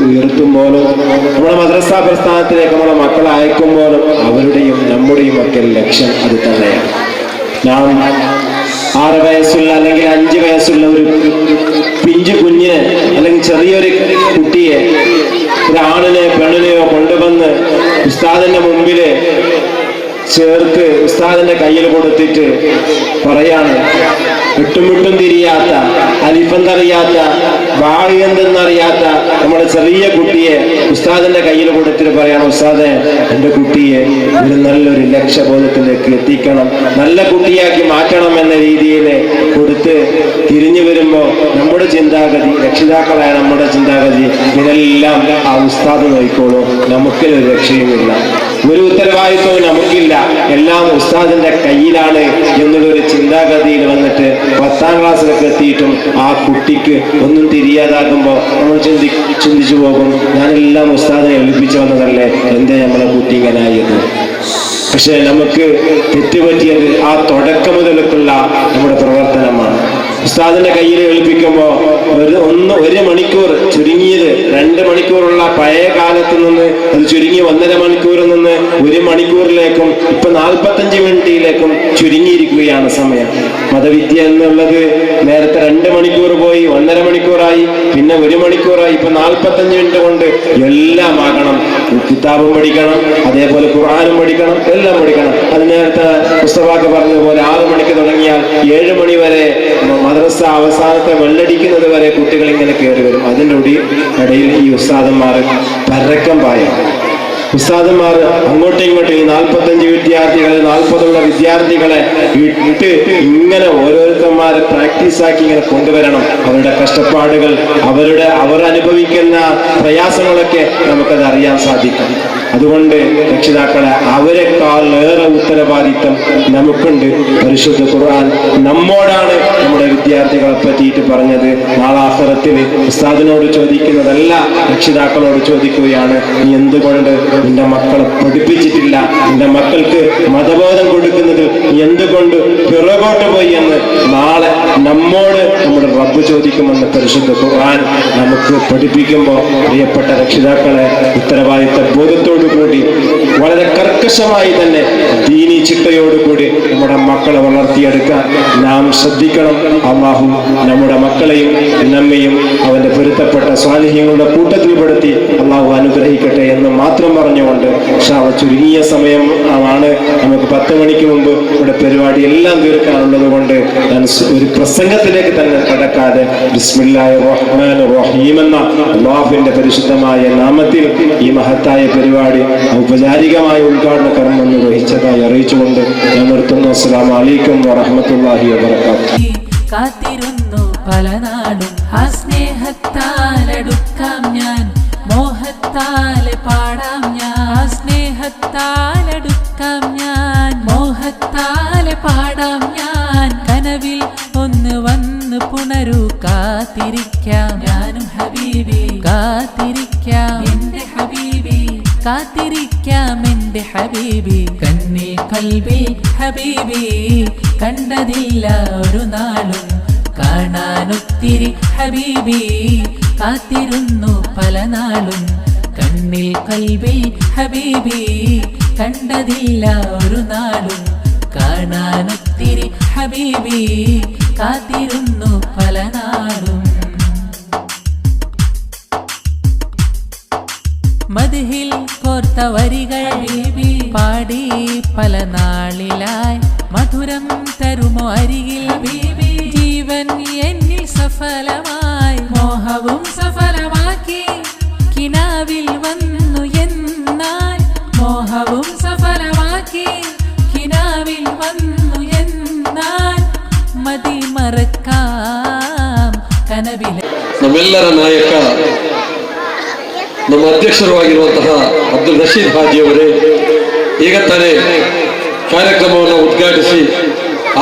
ഉയർത്തുമ്പോഴും നമ്മുടെ മദ്രസ പ്രസ്ഥാനത്തിലേക്ക് നമ്മളെ മക്കളെ അയക്കുമ്പോഴും അവരുടെയും നമ്മുടെയും ഒക്കെ ലക്ഷ്യം അത് തന്നെയാണ്. നാം 6 വയസ്സുള്ള അല്ലെങ്കിൽ 5 വയസ്സുള്ള ഒരു പിഞ്ചു കുഞ്ഞിനെ അല്ലെങ്കിൽ ചെറിയൊരു കുട്ടിയെ, ഒരാണിനെ പെണ്ണിനെയോ കൊണ്ടുവന്ന് ഉസ്താദിന്റെ മുമ്പില് ചേർത്ത് ഉസ്താദിന്റെ കയ്യിൽ കൊടുത്തിട്ട് പറയാണ്, വിട്ടുമിട്ടും തിരിയാത്ത, അലിഫെന്തറിയാത്ത, ഭാവി എന്തെന്നറിയാത്ത നമ്മുടെ ചെറിയ കുട്ടിയെ ഉസ്താദിന്റെ കയ്യിൽ കൊടുത്തിട്ട് പറയണം, ഉസ്താദെ എൻ്റെ കുട്ടിയെ ഒരു നല്ലൊരു ലക്ഷ്യബോധത്തിലേക്ക് എത്തിക്കണം, നല്ല കുട്ടിയാക്കി മാറ്റണം എന്ന രീതിയിൽ കൊടുത്ത് തിരിഞ്ഞു വരുമ്പോൾ നമ്മുടെ ചിന്താഗതി, രക്ഷിതാക്കളായ നമ്മുടെ ചിന്താഗതി, ഇതെല്ലാം ആ ഉസ്താദ് നോക്കിക്കോളൂ, നമുക്കൊരു രക്ഷയുമില്ല, ഒരു ഉത്തരവാദിത്വവും നമുക്കില്ല, എല്ലാം ഉസ്താദിന്റെ കയ്യിലാണ് എന്നുള്ളൊരു ചിന്താഗതിയിൽ വന്നിട്ട് 10ാം ക്ലാസ്സിലൊക്കെ എത്തിയിട്ടും ആ കുട്ടിക്ക് ഒന്നും തിരിയാതാകുമ്പോൾ നമ്മൾ ചിന്തിച്ചു പോകും, ഞാനെല്ലാം ഉസ്താദിനെ ഏൽപ്പിച്ചു വന്നതല്ലേ, എന്തേ നമ്മളെ കുട്ടി ഇങ്ങനെ ആയത്. പക്ഷെ നമുക്ക് തെറ്റുപറ്റിയത് ആ തുടക്കം മുതലൊക്കെയുള്ള നമ്മുടെ പ്രവർത്തനമാണ്. ഉസ്താദിന്റെ കയ്യിൽ ഏൽപ്പിക്കുമ്പോൾ ഒരു മണിക്കൂർ ചുരുങ്ങിയത് 2 മണിക്കൂറുള്ള പഴയ കാലത്ത് നിന്ന് അത് ചുരുങ്ങി 1.5 മണിക്കൂറിൽ നിന്ന് 1 മണിക്കൂറിലേക്കും ഇപ്പൊ 45 മിനിറ്റിലേക്കും ചുരുങ്ങിയിരിക്കുകയാണ് സമയം. മതവിദ്യ എന്നുള്ളത് നേരത്തെ 2 മണിക്കൂർ പോയി 1.5 മണിക്കൂറായി, പിന്നെ 1 മണിക്കൂറായി, ഇപ്പൊ 45 മിനിറ്റ് കൊണ്ട് എല്ലാം ആകണം. കിതാബും പഠിക്കണം, അതേപോലെ ഖുർആനും പഠിക്കണം, എല്ലാം പഠിക്കണം. അത് നേരത്തെ പുസ്തകമൊക്കെ പറഞ്ഞതുപോലെ 6 മണിക്ക് തുടങ്ങിയാൽ 7 മണി വരെ മദ്രസ അവസാനത്തെ വെള്ളടിക്കുന്നത് വരെ കുട്ടികൾ ഇങ്ങനെ കയറി വരും. അതിൻ്റെ ഇടയിൽ ഈ ഉസ്താദന്മാർ പരക്കം പായും. ഉസ്താദന്മാർ അങ്ങോട്ടും ഇങ്ങോട്ടും ഈ 45 വിദ്യാർത്ഥികളെ 40 വിദ്യാർത്ഥികളെ ഇട്ട് ഇങ്ങനെ ഓരോരുത്തന്മാരെ പ്രാക്ടീസാക്കി ഇങ്ങനെ കൊണ്ടുവരണം. അവരുടെ കഷ്ടപ്പാടുകൾ, അവർ അനുഭവിക്കുന്ന പ്രയാസങ്ങളൊക്കെ നമുക്കത് അറിയാൻ സാധിക്കും. അതുകൊണ്ട് രക്ഷിതാക്കളെ അവരെക്കാൾ ഏറെ ഉത്തരവാദിത്തം നമുക്കുണ്ട്. പരിശുദ്ധ ഖുർആൻ നമ്മോടാണ് നമ്മുടെ വിദ്യാർത്ഥികളെ പറ്റിയിട്ട് പറഞ്ഞത്. നാളാഖിറത്തിൽ ഉസ്താദിനോട് ചോദിക്കുന്നതല്ല, രക്ഷിതാക്കളോട് ചോദിക്കുകയാണ്, നീ എന്തുകൊണ്ട് നിന്റെ മക്കളെ പഠിപ്പിച്ചിട്ടില്ല, നിന്റെ മക്കൾക്ക് മതബോധം കൊടുക്കുന്നതിൽ നീ എന്തുകൊണ്ട് പിറകോട്ട് പോയി എന്ന് നാളെ നമ്മോട് നമ്മുടെ റബ്ബ് ചോദിക്കുമെന്ന് പരിശുദ്ധ ഖുർആൻ നമുക്ക് പഠിപ്പിക്കുമ്പോൾ പ്രിയപ്പെട്ട രക്ഷിതാക്കളെ ഉത്തരവാദിത്ത ബോധത്തോടു കൂടി വളരെ കർക്കശമായി തന്നെ ദീനി ചിട്ടയോടുകൂടി നമ്മുടെ മക്കളെ വളർത്തിയെടുക്കാൻ നാം ശ്രദ്ധിക്കണം. അല്ലാഹു നമ്മുടെ മക്കളെയും നമ്മയും അവന്റെ പൊരുത്തപ്പെട്ട സ്വാലിഹ്യങ്ങളുടെ കൂട്ടത്തിൽപ്പെടുത്തി അല്ലാഹു അനുഗ്രഹിക്കട്ടെ എന്ന് മാത്രം പറഞ്ഞുകൊണ്ട് ചുരുങ്ങിയ സമയമാണ്, നമുക്ക് 10 മണിക്ക് മുമ്പ് ഇവിടെ പരിപാടി എല്ലാം തീർക്കാനുള്ളത് കൊണ്ട് ഞാൻ ഒരു പ്രസംഗത്തിലേക്ക് തന്നെ കടക്കാതെ ബിസ്മില്ലാഹിർ റഹ്മാനിർ റഹീം എന്ന അല്ലാഹുവിന്റെ പരിശുദ്ധമായ നാമത്തിൽ ഈ മഹത്തായ പരിപാടി ഔപചാരികമായ ഉദ്ഘാടന കർമ്മം നിർവഹിച്ചതായി അറിയിച്ചുകൊണ്ട് ഞാൻ നിർത്തുന്നു. അസ്സലാമു അലൈക്കും വറഹ്മത്തുള്ളാഹി വബറകാതുഹു. കാത്തിരുന്നു പല നാടും ആ സ്നേഹത്താലടുക്കാം ഞാൻ, മോഹത്താലെ പാടാം ഞാൻ, സ്നേഹത്താലടുക്കാം ഞാൻ, മോഹത്താലെ പാടാം ഞാൻ, കനവിൽ ഒന്ന് വന്ന് പുണരൂ, കാത്തിരിക്കാം ഞാനും ഹബീബി, കാത്തിരിക്കാം എന്റെ ഹബീബി, കാത്തിരിക്കാം എന്റെ ഹബീബി, കണ്ണിൽ കൽബിൽ ഹബീബി, കണ്ടതില്ല ഒരു നാളും കാണാനൊത്തിരി ഹബീബി, കാത്തിരുന്നു പല നാളും, കണ്ണിൽ കൽബിൽ ഹബീബി, കണ്ടതില്ല ഒരു നാളും കാണാനൊത്തിരി ഹബീബി, കാത്തിരുന്നു പല നാളും. മദ്ഹിൽ കോർത്ത വരികൾ പാടി പല നാളിലായി, മധുരം തരുമോ അരികിൽ ബീബി, ജീവൻ എന്നിൽ സഫലമായി, മോഹവും സഫലമാക്കി കിനാവിൽ വന്നു എന്നാൽ, മോഹവും സഫലമാക്കി കിനാവിൽ വന്നു എന്നാൽ, മതി മറക്കാം കനവിലെ. ನಮ್ಮೆಲ್ಲರ ನಾಯಕ, ನಮ್ಮ ಅಧ್ಯಕ್ಷರಾಗಿರುವಂತಹ ಅಬ್ದುಲ್ ರಶೀದ್ ಹಾಜಿಯವರೇ, ಈಗ ತಾನೇ ಕಾರ್ಯಕ್ರಮವನ್ನು ಉದ್ಘಾಟಿಸಿ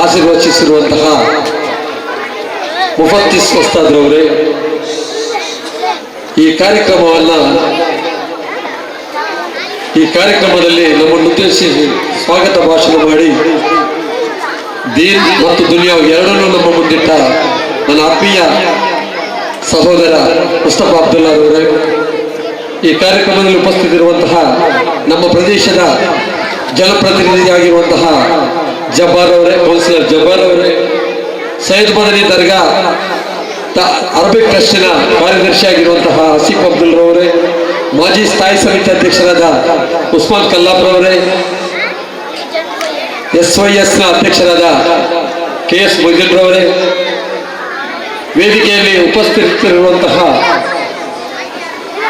ಆಶೀರ್ವದಿಸಿರುವಂತಹ ಮುಫತ್ತಿಸ್ ಉಸ್ತಾದ್ರವರೇ, ಈ ಕಾರ್ಯಕ್ರಮದಲ್ಲಿ ನಮ್ಮನ್ನು ಉದ್ದೇಶಿಸಿ ಸ್ವಾಗತ ಭಾಷಣ ಮಾಡಿ ದೀನ್ ಮತ್ತು ದುನಿಯಾ ಎರಡನ್ನೂ ನಮ್ಮ ಮುಂದಿಟ್ಟ ನನ್ನ ಆತ್ಮೀಯ ಸಹೋದರ ಮುಸ್ತಫಾ ಅಬ್ದುಲ್ಲಾರವರೇ, ಈ ಕಾರ್ಯಕ್ರಮದಲ್ಲಿ ಉಪಸ್ಥಿತಿರುವಂತಹ ನಮ್ಮ ಪ್ರದೇಶದ ಜನಪ್ರತಿನಿಧಿಯಾಗಿರುವಂತಹ ಜಬ್ಬಾರ್ ಅವರೇ, ಕೌನ್ಸಿಲರ್ ಜಬ್ಬಾರ್ ಅವರೇ, ಸೈಯದ್ ಮದನಿ ದರ್ಗಾ ಅರಬಿಕ್ ಟ್ರಸ್ಟಿನ ಕಾರ್ಯದರ್ಶಿಯಾಗಿರುವಂತಹ ಆಸಿಫ್ ಅಬ್ದುಲ್ ರವರೇ, ಮಾಜಿ ಸ್ಥಾಯಿ ಸಮಿತಿ ಅಧ್ಯಕ್ಷರಾದ ಉಸ್ಮಾನ್ ಕಲ್ಲಾಪುರವರೇ, SYS ನ ಅಧ್ಯಕ್ಷರಾದ KS ಮೊಯ್ದೀನ್ ರವರೇ, ವೇದಿಕೆಯಲ್ಲಿ ಉಪಸ್ಥಿತರಿರುವಂತಹ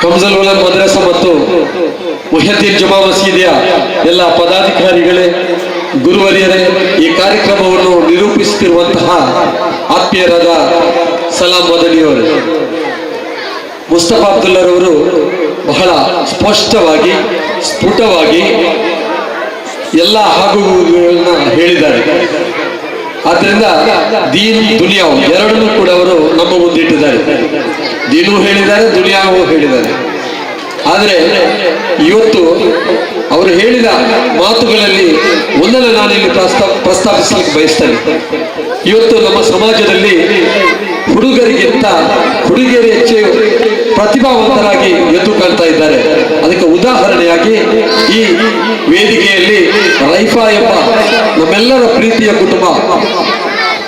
ಕಮ್ಜಲ್ ಉಲಮ್ ಮದ್ರಸಾ ಮತ್ತು ಮುಹಿದ್ದೀನ್ ಜುಮಾ ಮಸೀದಿಯ ಎಲ್ಲ ಪದಾಧಿಕಾರಿಗಳೇ, ಗುರುವರಿಯರೇ, ಈ ಕಾರ್ಯಕ್ರಮವನ್ನು ನಿರೂಪಿಸುತ್ತಿರುವಂತಹ ಆತ್ಮೀಯರಾದ ಸಲಾಂ ಮದನಿಯವರು, ಮುಸ್ತಫಾ ಅಬ್ದುಲ್ಲಾರವರು ಬಹಳ ಸ್ಪಷ್ಟವಾಗಿ ಸ್ಫುಟವಾಗಿ ಎಲ್ಲ ಆಗುವುಗಳನ್ನ ಹೇಳಿದ್ದಾರೆ. ಆದ್ದರಿಂದ ದೀನ್ ದುನಿಯಾ ಎರಡನ್ನೂ ಕೂಡ ಅವರು ನಮ್ಮ ಮುಂದಿಟ್ಟಿದ್ದಾರೆ. ದೀನೂ ಹೇಳಿದ್ದಾರೆ, ದುನಿಯಾವೂ ಹೇಳಿದ್ದಾರೆ. ಆದರೆ ಇವತ್ತು ಅವರು ಹೇಳಿದ ಮಾತುಗಳಲ್ಲಿ ಒಂದನ್ನು ನಾನಿಲ್ಲಿ ಪ್ರಸ್ತಾಪಿಸಲಿಕ್ಕೆ ಬಯಸ್ತೇನೆ. ಇವತ್ತು ನಮ್ಮ ಸಮಾಜದಲ್ಲಿ ಹುಡುಗರಿಗಿಂತ ಹುಡುಗಿಯರು ಹೆಚ್ಚು ಪ್ರತಿಭಾವಂತರಾಗಿ ಎದ್ದು ಕಾಣ್ತಾ ಇದ್ದಾರೆ. ಅದಕ್ಕೆ ಉದಾಹರಣೆಯಾಗಿ ಈ ವೇದಿಕೆಯಲ್ಲಿ ರೈಫಾ ಎಂಬ ನಮ್ಮೆಲ್ಲರ ಪ್ರೀತಿಯ ಕುಟುಂಬ,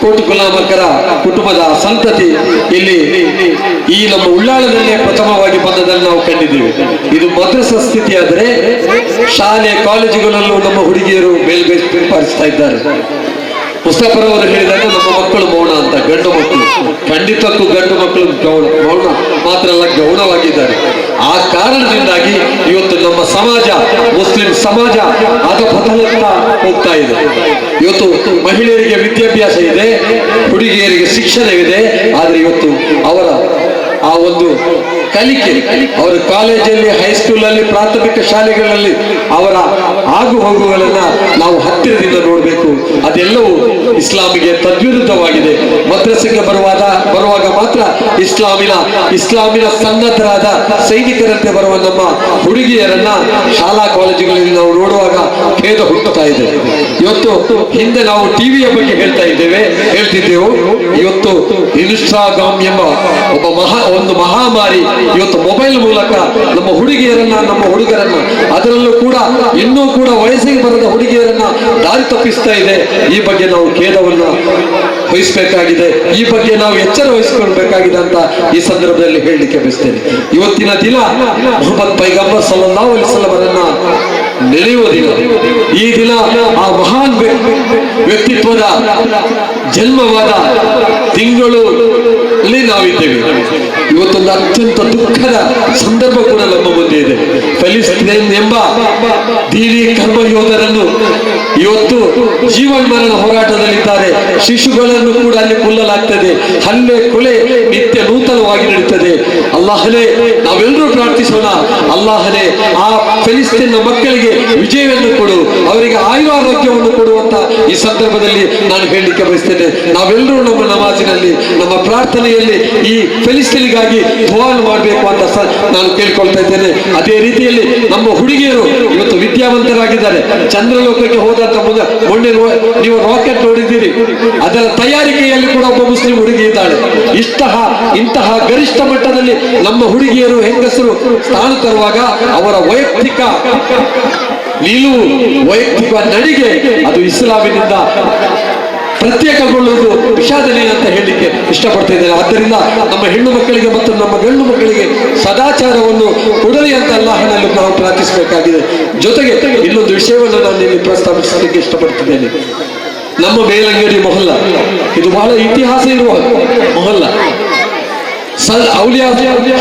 ಕೋಟು ಗುಲಾಮಕರ ಕುಟುಂಬದ ಸಂತತಿ ಇಲ್ಲಿ ಈ ನಮ್ಮ ಉಳ್ಳಾಳದಲ್ಲೇ ಪ್ರಥಮವಾಗಿ ಬಂದದನ್ನು ನಾವು ಕಂಡಿದ್ದೀವಿ. ಇದು ಮದ್ರಸಾ ಸ್ಥಿತಿಯಾದರೆ ಶಾಲೆ ಕಾಲೇಜುಗಳಲ್ಲೂ ನಮ್ಮ ಹುಡುಗಿಯರು ಮೇಲ್ಪಾರಿಸ್ತಾ ಇದ್ದಾರೆ. ಮುಸ್ತಫರವರು ಹೇಳಿದಾಗ ನಮ್ಮ ಮಕ್ಕಳು ಮೌನ ಅಂತ, ಗಂಡು ಮಕ್ಕಳು ಖಂಡಿತಕ್ಕೂ ಗಂಡು ಮಕ್ಕಳು ಮೌನ ಮಾತ್ರ ಅಲ್ಲ, ಗೌಣವಾಗಿದ್ದಾರೆ. ಆ ಕಾರಣದಿಂದಾಗಿ ಇವತ್ತು ನಮ್ಮ ಸಮಾಜ, ಮುಸ್ಲಿಂ ಸಮಾಜ ಅಧಪತನತ್ತ ಹೋಗ್ತಾ ಇದೆ. ಇವತ್ತು ಮಹಿಳೆಯರಿಗೆ ವಿದ್ಯಾಭ್ಯಾಸ ಇದೆ, ಹುಡುಗಿಯರಿಗೆ ಶಿಕ್ಷಣವಿದೆ, ಆದರೆ ಇವತ್ತು ಅವರ ಆ ಒಂದು ಕಲಿಕೆ, ಅವರ ಕಾಲೇಜಲ್ಲಿ, ಹೈಸ್ಕೂಲಲ್ಲಿ, ಪ್ರಾಥಮಿಕ ಶಾಲೆಗಳಲ್ಲಿ ಅವರ ಆಗು ಹೋಗುಗಳನ್ನ ನಾವು ಹತ್ತಿರದಿಂದ ನೋಡಬೇಕು. ಅದೆಲ್ಲವೂ ಇಸ್ಲಾಮಿಗೆ ತದ್ವಿರುದ್ಧವಾಗಿದೆ. ಮದ್ರಸೆಗೆ ಬರುವಾಗ ಮಾತ್ರ ಇಸ್ಲಾಮಿನ ಸನ್ನದ್ಧರಾದ ಸೈನಿಕರಂತೆ ಬರುವ ನಮ್ಮ ಹುಡುಗಿಯರನ್ನ ಶಾಲಾ ಕಾಲೇಜುಗಳಲ್ಲಿ ನಾವು ನೋಡುವಾಗ ಖೇದ ಹುಟ್ಟುತ್ತಾ ಇದೆ. ಇವತ್ತು ಹಿಂದೆ ನಾವು ಟಿವಿಯ ಬಗ್ಗೆ ಹೇಳ್ತಿದ್ದೆವು. ಇವತ್ತು ಇನ್ಸ್ಟಾಗ್ರಾಮ್ ಎಂಬ ಒಂದು ಮಹಾಮಾರಿ ಇವತ್ತು ಮೊಬೈಲ್ ಮೂಲಕ ನಮ್ಮ ಹುಡುಗಿಯರನ್ನ, ನಮ್ಮ ಹುಡುಗರನ್ನ, ಅದರಲ್ಲೂ ಕೂಡ ಇನ್ನೂ ಕೂಡ ವಯಸ್ಸಿಗೆ ಬರದ ಹುಡುಗಿಯರನ್ನ ದಾರಿ ತಪ್ಪಿಸ್ತಾ ಇದೆ. ಈ ಬಗ್ಗೆ ನಾವು ಖೇದವನ್ನ ವಹಿಸಬೇಕಾಗಿದೆ. ಈ ಬಗ್ಗೆ ನಾವು ಎಚ್ಚರ ವಹಿಸಿಕೊಳ್ಬೇಕಾಗಿದೆ ಅಂತ ಈ ಸಂದರ್ಭದಲ್ಲಿ ಹೇಳಲಿಕ್ಕೆ ಬಯಸ್ತೇನೆ. ಇವತ್ತಿನ ದಿನ ಮುಹಮ್ಮದ್ ಪೈಗಂಬರ್ ಸಲ್ಲಲ್ಲಾಹು ಅಲೈಹಿ ವಸಲ್ಲಂ ಅವರನ್ನ ನೆನೆಯುವ ದಿನ. ಈ ದಿನ ಆ ಮಹಾನ್ ವ್ಯಕ್ತಿತ್ವದ ಜನ್ಮವಾದ ತಿಂಗಳು ನಾವಿದ್ದೇವೆ. ಇವತ್ತೊಂದು ಅತ್ಯಂತ ದುಃಖದ ಸಂದರ್ಭ ಕೂಡ ನಮ್ಮ ಮುಂದೆ ಇದೆ. ಫಲಿಸ್ತೀನ್ ಎಂಬ ದೀನಿ ಕರ್ಮ ಯೋಧರನ್ನು ಇವತ್ತು ಜೀವನ್ಮರಣ ಹೋರಾಟದಲ್ಲಿದ್ದಾರೆ. ಶಿಶುಗಳನ್ನು ಕೂಡ ಅಲ್ಲಿ ಕೊಲ್ಲಲಾಗ್ತದೆ. ಹಲ್ಲೆ ಕೊಲೆ ನಿತ್ಯ ನೂತನವಾಗಿ ನಡೀತದೆ. ಅಲ್ಲಾಹನೇ, ನಾವೆಲ್ಲರೂ ಪ್ರಾರ್ಥಿಸೋಣ, ಅಲ್ಲಾಹನೇ ಆ ಫಲಿಸ್ತೀನ್ನ ಮಕ್ಕಳಿಗೆ ವಿಜಯವನ್ನು ಕೊಡು, ಅವರಿಗೆ ಆಯುರಾರೋಗ್ಯವನ್ನು ಕೊಡುವಂತ ಈ ಸಂದರ್ಭದಲ್ಲಿ ನಾನು ಹೇಳಲಿಕ್ಕೆ ಬಯಸ್ತೇನೆ. ನಾವೆಲ್ಲರೂ ನಮ್ಮ ನಮಾಜಿನಲ್ಲಿ, ನಮ್ಮ ಪ್ರಾರ್ಥನೆಯಲ್ಲಿ ಈ ಫಲಿಸ್ತೀನಿಗಾಗಿ ದುಆ ಮಾಡಬೇಕು ಅಂತ ನಾನು ಕೇಳ್ಕೊಳ್ತಾ ಇದ್ದೇನೆ. ಅದೇ ರೀತಿಯಲ್ಲಿ ನಮ್ಮ ಹುಡುಗಿಯರು ಇವತ್ತು ವಿದ್ಯಾವಂತರಾಗಿದ್ದಾರೆ. ಚಂದ್ರಲೋಕಕ್ಕೆ ಹೋದಂತ ಮೊನ್ನೆ ನೀವು ರಾಕೆಟ್ ನೋಡಿದ್ದೀರಿ, ಅದರ ತಯಾರಿಕೆಯಲ್ಲಿ ಕೂಡ ಒಬ್ಬ ಮುಸ್ಲಿಂ ಹುಡುಗಿ ಇದ್ದಾಳೆ. ಇಂತಹ ಗರಿಷ್ಠ ಮಟ್ಟದಲ್ಲಿ ನಮ್ಮ ಹುಡುಗಿಯರು, ಹೆಂಗಸರು ಸ್ಥಾನ ತರುವಾಗ ಅವರ ವೈಯಕ್ತಿಕ ನಿಲುವು, ವೈಯಕ್ತಿಕ ನಡಿಗೆ ಅದು ಇಸ್ಲಾಮಿನಿಂದ ಪ್ರತ್ಯೇಕಗೊಳ್ಳುವುದು ವಿಷಾದನೀಯ ಅಂತ ಹೇಳಲಿಕ್ಕೆ ಇಷ್ಟಪಡ್ತಾ ಇದ್ದೇನೆ. ಆದ್ದರಿಂದ ನಮ್ಮ ಹೆಣ್ಣು ಮಕ್ಕಳಿಗೆ ಮತ್ತು ನಮ್ಮ ಗಂಡು ಮಕ್ಕಳಿಗೆ ಸದಾಚಾರವನ್ನು ಕೊಡಲಿ ಅಂತ ಅಲ್ಲಾಹನಲ್ಲಿ ನಾವು ಪ್ರಾರ್ಥಿಸಬೇಕಾಗಿದೆ. ಜೊತೆಗೆ ಇನ್ನೊಂದು ವಿಷಯವನ್ನು ನಾನು ಇಲ್ಲಿ ಪ್ರಸ್ತಾಪಿಸಲಿಕ್ಕೆ ಇಷ್ಟಪಡ್ತಿದ್ದೇನೆ. ನಮ್ಮ ಮೇಲಂಗಡಿ ಮೊಹಲ್ಲ ಇದು ಬಹಳ ಇತಿಹಾಸ ಇರುವ ಮೊಹಲ್ಲ. ಔಲಿಯಾ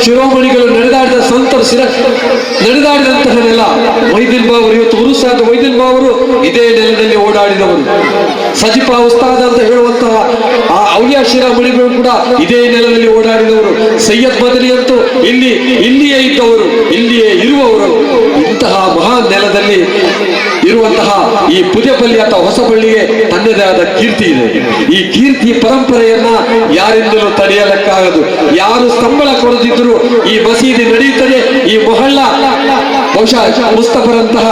ಶಿರೋಮಣಿಗಳು ನಡೆದಾಡಿದ ಸಂತರು ನಡೆದಾಡಿದಂತಹ ನೆಲ. ಮೊಹಿದ್ದೀನ್ ಬಾವರು, ಇವತ್ತು ಉರುಸಾದ ಮೊಹಿದ್ದೀನ್ ಬಾವರು ಇದೇ ನೆಲದಲ್ಲಿ ಓಡಾಡಿದವರು. ಸಜಿಫಾ ಉಸ್ತಾದ್ ಅಂತ ಹೇಳುವಂತಹ ಆ ಔಲಿಯಾ ಶಿರೋಮಣಿಗಳು ಕೂಡ ಇದೇ ನೆಲದಲ್ಲಿ ಓಡಾಡಿದವರು. ಸೈಯದ್ ಮದನಿ ಅಂತೂ ಇಲ್ಲಿಯೇ ಇದ್ದವರು, ಇಲ್ಲಿಯೇ ಇರುವವರು. ಇಂತಹ ಮಹಾನ್ ನೆಲದಲ್ಲಿ ಇರುವಂತಹ ಈ ಪುದೆಪಲ್ಲಿ ಅಥವಾ ಹೊಸಪಳ್ಳಿಗೆ ತನ್ನದೇ ಆದ ಕೀರ್ತಿ ಇದೆ. ಈ ಕೀರ್ತಿ ಪರಂಪರೆಯನ್ನ ಯಾರಿಂದಲೂ ತಡೆಯಲಕ್ಕಾಗದು. ಯಾರು ಸಂಬಳ ಕೊಡದಿದ್ದರೂ ಈ ಮಸೀದಿ ನಡೆಯುತ್ತದೆ. ಈ ಮೊಹಲ್ಲ ಬಹುಶಃ ಮುಸ್ತಫರಂತಹ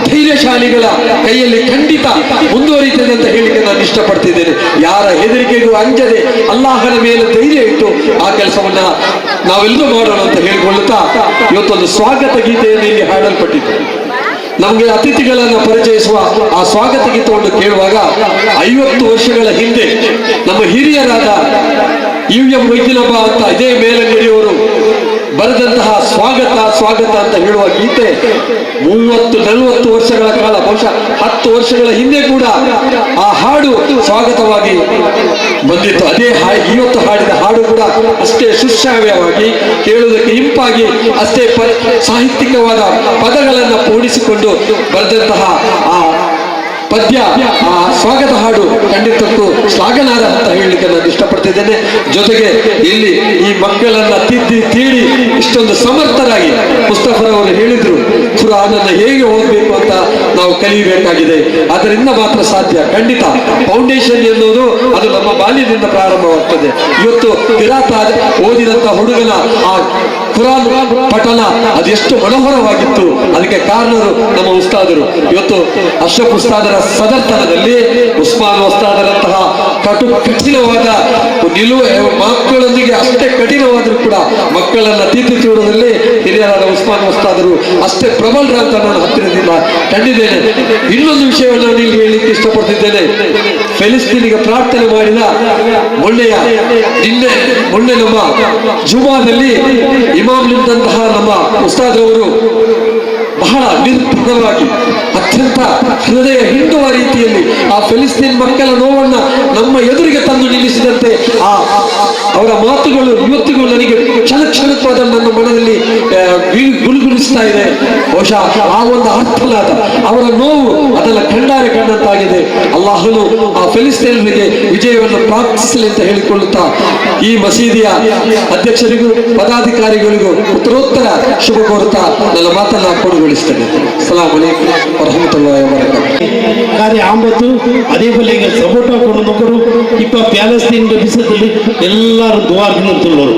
ಧೈರ್ಯಶಾಲಿಗಳ ಕೈಯಲ್ಲಿ ಖಂಡಿತ ಮುಂದುವರಿಯುತ್ತದೆ ಅಂತ ಹೇಳಿಕೆ ನಾನು ಇಷ್ಟಪಡ್ತಿದ್ದೇನೆ. ಯಾರ ಹೆದರಿಕೆಗೂ ಅಂಜದೆ ಅಲ್ಲಾಹನ ಮೇಲೆ ಧೈರ್ಯ ಇಟ್ಟು ಆ ಕೆಲಸವನ್ನ ನಾವೆಲ್ಲರೂ ಮಾಡೋಣ ಅಂತ ಹೇಳಿಕೊಳ್ಳುತ್ತಾ ಇವತ್ತೊಂದು ಸ್ವಾಗತ ಗೀತೆಯನ್ನು ಇಲ್ಲಿ ಹಾಡಲ್ಪಟ್ಟಿದೆ. ನಮಗೆ ಅತಿಥಿಗಳನ್ನು ಪರಿಚಯಿಸುವ ಆ ಸ್ವಾಗತ ಗೀತವನ್ನು ಕೇಳುವಾಗ 50 ವರ್ಷಗಳ ಹಿಂದೆ ನಮ್ಮ ಹಿರಿಯರಾದ UM ಮೊಯ್ದಿನಬ್ಬ ಅಂತ ಇದೇ ಮೇಲಂಗಡಿಯವರು ಬರೆದಂತಹ ಸ್ವಾಗತ ಅಂತ ಹೇಳುವ ಗೀತೆ 30-40 ವರ್ಷಗಳ ಕಾಲ, ಬಹುಶಃ 10 ವರ್ಷಗಳ ಹಿಂದೆ ಕೂಡ ಆ ಹಾಡು ಸ್ವಾಗತವಾಗಿ ಬಂದಿತ್ತು. ಅದೇ ಇವತ್ತು ಹಾಡಿದ ಹಾಡು ಕೂಡ ಅಷ್ಟೇ ಸುಶ್ರಾವ್ಯವಾಗಿ, ಕೇಳುವುದಕ್ಕೆ ಇಂಪಾಗಿ, ಅಷ್ಟೇ ಸಾಹಿತ್ಯಿಕವಾದ ಪದಗಳನ್ನು ಕೂಡಿಸಿಕೊಂಡು ಬರೆದಂತಹ ಆ ಪದ್ಯ, ಆ ಸ್ವಾಗತ ಹಾಡು ಖಂಡಿತಕ್ಕೂ ಶ್ಲಾಘನಾರ್ಹ ಅಂತ ಹೇಳಲಿಕ್ಕೆ ನಾನು ಇಷ್ಟಪಡ್ತಿದ್ದೇನೆ. ಜೊತೆಗೆ ಇಲ್ಲಿ ಈ ಮಕ್ಕಳನ್ನ ತೀಡಿ ಇಷ್ಟೊಂದು ಸಮರ್ಥರಾಗಿ ಮುಸ್ತಫರವರು ಹೇಳಿದ್ರು, ಖುರಾನನ್ನ ಹೇಗೆ ಓದಬೇಕು ಅಂತ ನಾವು ಕಲಿಯಬೇಕಾಗಿದೆ. ಅದರಿಂದ ಮಾತ್ರ ಸಾಧ್ಯ. ಖಂಡಿತ ಫೌಂಡೇಶನ್ ಎನ್ನುವುದು ಅದು ನಮ್ಮ ಬಾಲ್ಯದಿಂದ ಪ್ರಾರಂಭವಾಗ್ತದೆ. ಇವತ್ತು ಕಿರಾತ ಓದಿದಂತ ಹುಡುಗನ ಆ ಕುರಾನ್ ಪಠಣ ಅದೆಷ್ಟು ಮನೋಹರವಾಗಿತ್ತು. ಅದಕ್ಕೆ ಕಾರಣರು ನಮ್ಮ ಉಸ್ತಾದರು. ಇವತ್ತು ಅಶ್ರಫ್ ಉಸ್ತಾದರ ಸದರ್ತನದಲ್ಲಿ ಉಸ್ಮಾನ್ ಉಸ್ತಾದರಂತಹ ಕಠಿಣವಾದ ನಿಲುವು ಮಕ್ಕಳೊಂದಿಗೆ ಅಷ್ಟೇ ಕಠಿಣವಾದರೂ ಕೂಡ ಮಕ್ಕಳನ್ನ ತೀರ್ಚಿಡುವುದರಲ್ಲಿ ಹಿರಿಯರಾದ ಉಸ್ಮಾನ್ ಉಸ್ತಾದರು ಅಷ್ಟೇ ಪ್ರಬಲರ ಅಂತ ನಾನು ಹತ್ತಿರದಿಂದ ಕಂಡಿದ್ದೇನೆ. ಇನ್ನೊಂದು ವಿಷಯವನ್ನು ನಾನು ಇಲ್ಲಿ ಹೇಳಲಿಕ್ಕೆ ಇಷ್ಟಪಡ್ತಿದ್ದೇನೆ. ಫೆಲಿಸ್ತೀನಿಗೆ ಪ್ರಾರ್ಥನೆ ಮಾಡಿದ ಮೊನ್ನೆ ನಮ್ಮ ಜುಮಾದಲ್ಲಿ ಇಮಾಮ್ ನಿಂತಹ ನಮ್ಮ ಉಸ್ತಾದರವರು ಬಹಳ ನಿರ್ಭರವಾಗಿ, ಅತ್ಯಂತ ಹೃದಯ ಹಿಂಡುವ ರೀತಿಯಲ್ಲಿ ಆ ಫೆಲಿಸ್ತೀನ್ ಮಕ್ಕಳ ನೋವನ್ನ ನಮ್ಮ ಎದುರಿಗೆ ತಂದು ನಿಲ್ಲಿಸಿದಂತೆ ಅವರ ಮಾತುಗಳು ಇವತ್ತಿಗೂ ನನಗೆ ಕ್ಷಣವಾದ ನನ್ನ ಮನದಲ್ಲಿ ಗುರುಗುರಿಸ್ತಾ ಇದೆ. ಬಹುಶಃ ಆ ಒಂದು ಅರ್ಥನಾದ ಅವರ ನೋವು ಅದೆಲ್ಲ ಕಂಡಾರೆ ಕಂಡಂತಾಗಿದೆ. ಅಲ್ಲಾಹನು ಆ ಫಿಲಿಸ್ತೀನರಿಗೆ ವಿಜಯವನ್ನು ಪ್ರಾರ್ಥಿಸಲಿ ಅಂತ ಹೇಳಿಕೊಳ್ಳುತ್ತಾ ಈ ಮಸೀದಿಯ ಅಧ್ಯಕ್ಷರಿಗೂ ಪದಾಧಿಕಾರಿಗಳಿಗೂ ಉತ್ತರೋತ್ತರ ಶುಭ ಕೋರುತ್ತಾ ನನ್ನ ಮಾತನ್ನ ಕೊಡುಗೊಳಿಸ್ತೇನೆ. ಅಸ್ಸಲಾಮು ಅಲೈಕುಂ ವರಹಮತುಲ್ಲಾಹಿ ವಬರಕಾತುಹು. ಕಾರ್ಯ ಆಂಬತ್ತು ಅದೇ ಬಲ್ಲಿಗೆ ಸಪೋರ್ಟ್ ಹಾಕೊಂಡು ನೋಕರು ಇಪ್ಪ ಪ್ಯಾಲೆಸ್ತೀನ್ ಬಿಸದಲ್ಲಿ ಎಲ್ಲರೂ ದುವಾರ್ ನಿಂತುಳ್ಳವರು